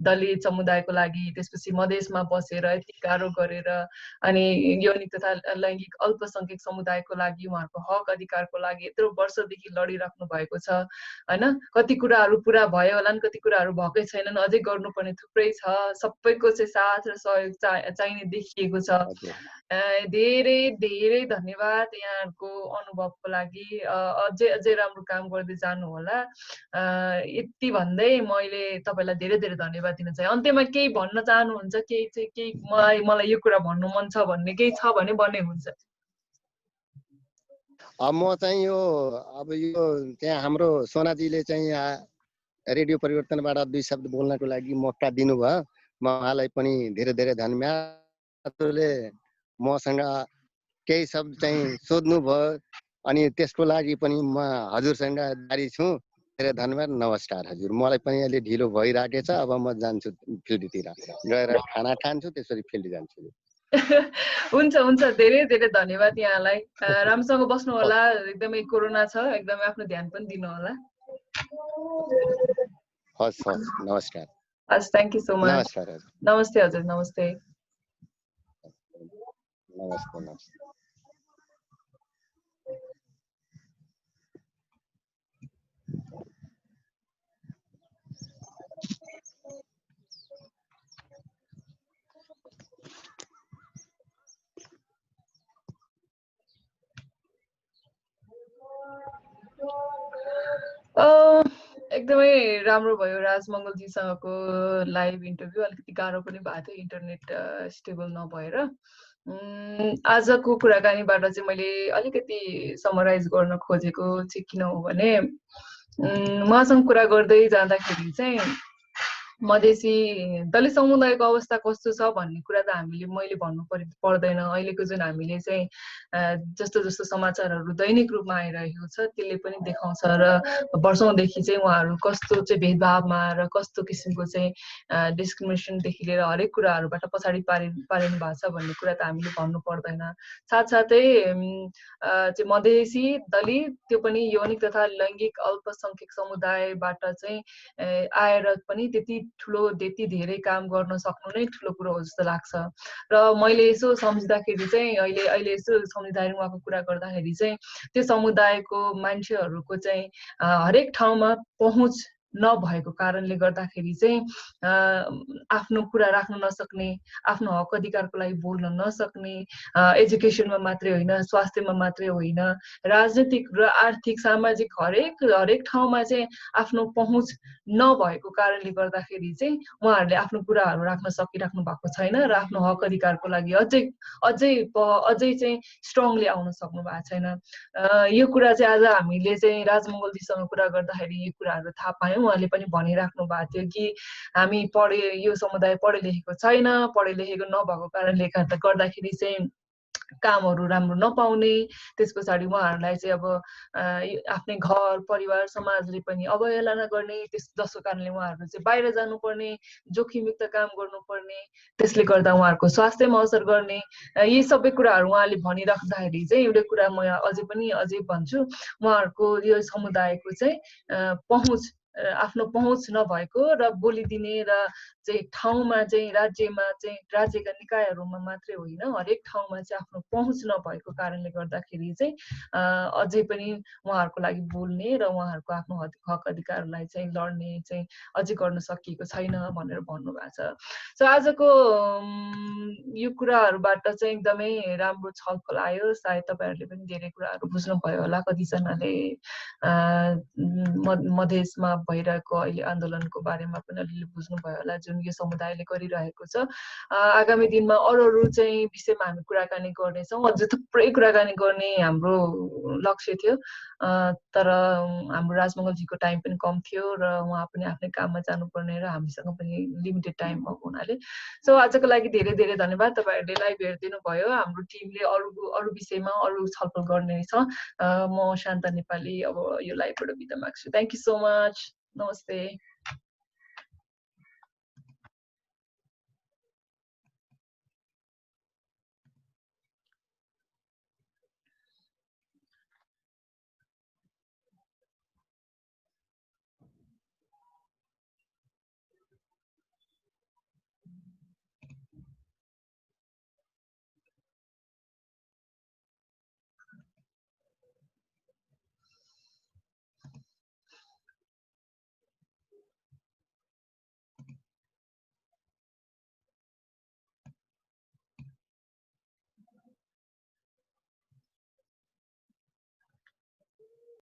दलित समुदायको लागि, त्यसपछि मधेसमा बसेर यति गाह्रो गरेर अनि यौनिक तथा लैङ्गिक अल्पसंख्यक समुदायको लागि उहाँहरूको हक अधिकारको लागि यत्रो वर्षदेखि लडिराख्नु भएको छ हैन। कति कुराहरू पुरा भयो होला नि, कति कुराहरू भएकै छैनन्, अझै गर्नुपर्ने थुप्रै छ। सबैको चाहिँ साथ र सहयोग चाहिने देखिएको छ। धेरै धेरै धन्यवाद यहाँहरूको अनुभवको लागि। अझै राम्रो काम गर्दै जानु होला। यति भन्दै मैले तपाईलाई धेरै धेरै धन्यवाद दिन चाहे। अन्त्यमा केही भन्न चाहनुहुन्छ? केही मलाई यो कुरा भन्नु मन छ भन्ने केही छ भने भन्ने हुन्छ। म चाहिँ यो त्यहाँ हाम्रो सोनाजीले चाहिँ रेडियो परिवर्तनबाट 2 शब्द बोल्नको लागि मौका दिनुभयो। म उहाँलाई पनि धेरै धेरै धन्यवाद। मसँग केही शब्द चाहिँ सोध्नु भयो अनि त्यसको लागि पनि म हजुरसँग जारी छु। धेरै धन्यवाद। नमस्कार हजुर। मलाई पनि अहिले ढिलो भइराखेछ। अब म जान्छु फिल्डतिर गएर खाना खान्छु, त्यसपछि फिल्ड जान्छु। हुन्छ धेरै धेरै धन्यवाद यहाँलाई। राम्रोसँग बस्नु होला। एकदमै कोरोना छ, एकदमै आफ्नो ध्यान पनि दिनु होला। हस् नमस्कार। हस्, थ्याङ्क यू सो मच। नमस्कार हजुर। नमस्ते हजुर। नमस्ते नमस्ते। एकदमै राम्रो भयो राजमङ्गलजीसँगको लाइभ इन्टरभ्यू। अलिकति गाह्रो पनि भएको थियो इन्टरनेट स्टेबल नभएर। आजको कुराकानीबाट चाहिँ मैले अलिकति समराइज गर्न खोजेको चाहिँ किन हो भने उहाँसँग कुरा गर्दै जाँदाखेरि चाहिँ मधेसी दलित समुदायको अवस्था कस्तो छ भन्ने कुरा त मैले भन्नु पर्दैन। अहिलेको जुन हामीले चाहिँ जस्तो जस्तो समाचारहरू दैनिक रूपमा आइरहेको छ त्यसले पनि देखाउँछ र वर्षौंदेखि चाहिँ उहाँहरू कस्तो चाहिँ भेदभावमा र कस्तो किसिमको चाहिँ डिस्क्रिमिनेसनदेखि लिएर हरेक कुराहरूबाट पछाडि पारिनु भएको छ भन्ने कुरा त हामीले भन्नु पर्दैन। साथसाथै चाहिँ मधेसी दलित त्यो पनि यौनिक तथा लैङ्गिक अल्पसंख्यक समुदायबाट चाहिँ आएर पनि त्यति धेरै काम गर्न सक्नु नै ठुलो कुरो हो जस्तो लाग्छ। र मैले यसो सम्झिँदाखेरि चाहिँ अहिले यसो सम्झिँदाखेरि उहाँको कुरा गर्दाखेरि चाहिँ त्यो समुदायको मान्छेहरूको चाहिँ हरेक ठाउँमा पहुँच नभएको कारणले गर्दाखेरि चाहिँ आफ्नो कुरा राख्न नसक्ने, आफ्नो हक अधिकारको लागि बोल्न नसक्ने, एजुकेसनमा मात्रै होइन, स्वास्थ्यमा मात्रै होइन, राजनीतिक र आर्थिक सामाजिक हरेक ठाउँमा चाहिँ आफ्नो पहुँच नभएको कारणले गर्दाखेरि चाहिँ उहाँहरूले आफ्नो कुराहरू राख्न सकिराख्नु भएको छैन र आफ्नो हक अधिकारको लागि अझै चाहिँ स्ट्रङली आउन सक्नु भएको छैन। यो कुरा चाहिँ आज हामीले चाहिँ राजमङ्गलजीसँग कुरा गर्दाखेरि यो कुराहरू थाहा पायौँ। उहाँले पनि भनिराख्नु भएको थियो कि हामी यो समुदाय पढे लेखेको छैन, पढे लेखेको नभएको कारणले गर्दाखेरि चाहिँ कामहरू राम्रो नपाउने, त्यस पछाडि उहाँहरूलाई चाहिँ अब आफ्नै घर परिवार समाजले पनि अवहेलना गर्ने, जसको कारणले उहाँहरू चाहिँ बाहिर जानुपर्ने, जोखिमयुक्त काम गर्नुपर्ने, त्यसले गर्दा उहाँहरूको स्वास्थ्यमा असर गर्ने, यी सबै कुराहरू उहाँले भनिराख्दाखेरि चाहिँ एउटा कुरा म अझै भन्छु, उहाँहरूको यो समुदायको चाहिँ आफ्नो पहुँच नभएको र बोलिदिने र चाहिँ ठाउँमा चाहिँ राज्यका निकायहरूमा मात्रै होइन हरेक ठाउँमा चाहिँ आफ्नो पहुँच नभएको कारणले गर्दाखेरि चाहिँ अझै पनि उहाँहरूको लागि बोल्ने र उहाँहरूको आफ्नो हक अधिकारलाई चाहिँ लड्ने चाहिँ अझै गर्न सकिएको छैन भनेर भन्नुभएको छ। सो आजको यो कुराहरूबाट चाहिँ एकदमै राम्रो छलफल आयो। सायद तपाईँहरूले पनि धेरै कुराहरू बुझ्नुभयो होला, कतिजनाले मधेसमा भइरहेको अहिले आन्दोलनको बारेमा पनि अलिअलि बुझ्नुभयो होला जुन यो समुदायले गरिरहेको छ। आगामी दिनमा अरू चाहिँ विषयमा हामी कुराकानी गर्नेछौँ। अझै थुप्रै कुराकानी गर्ने हाम्रो लक्ष्य थियो, तर हाम्रो राजमङ्गलजीको टाइम पनि कम थियो र उहाँ पनि आफ्नै काममा जानुपर्ने र हामीसँग पनि लिमिटेड टाइम भएको हुनाले। सो आजको लागि धेरै धेरै धन्यवाद। तपाईँहरूले लाइभ हेरिदिनु भयो। हाम्रो टिमले अरू विषयमा अरू छलफल गर्ने छ। म शान्ता नेपाली अब यो लाइभबाट बिदा माग्छु। Thank you so much. नमस्ते।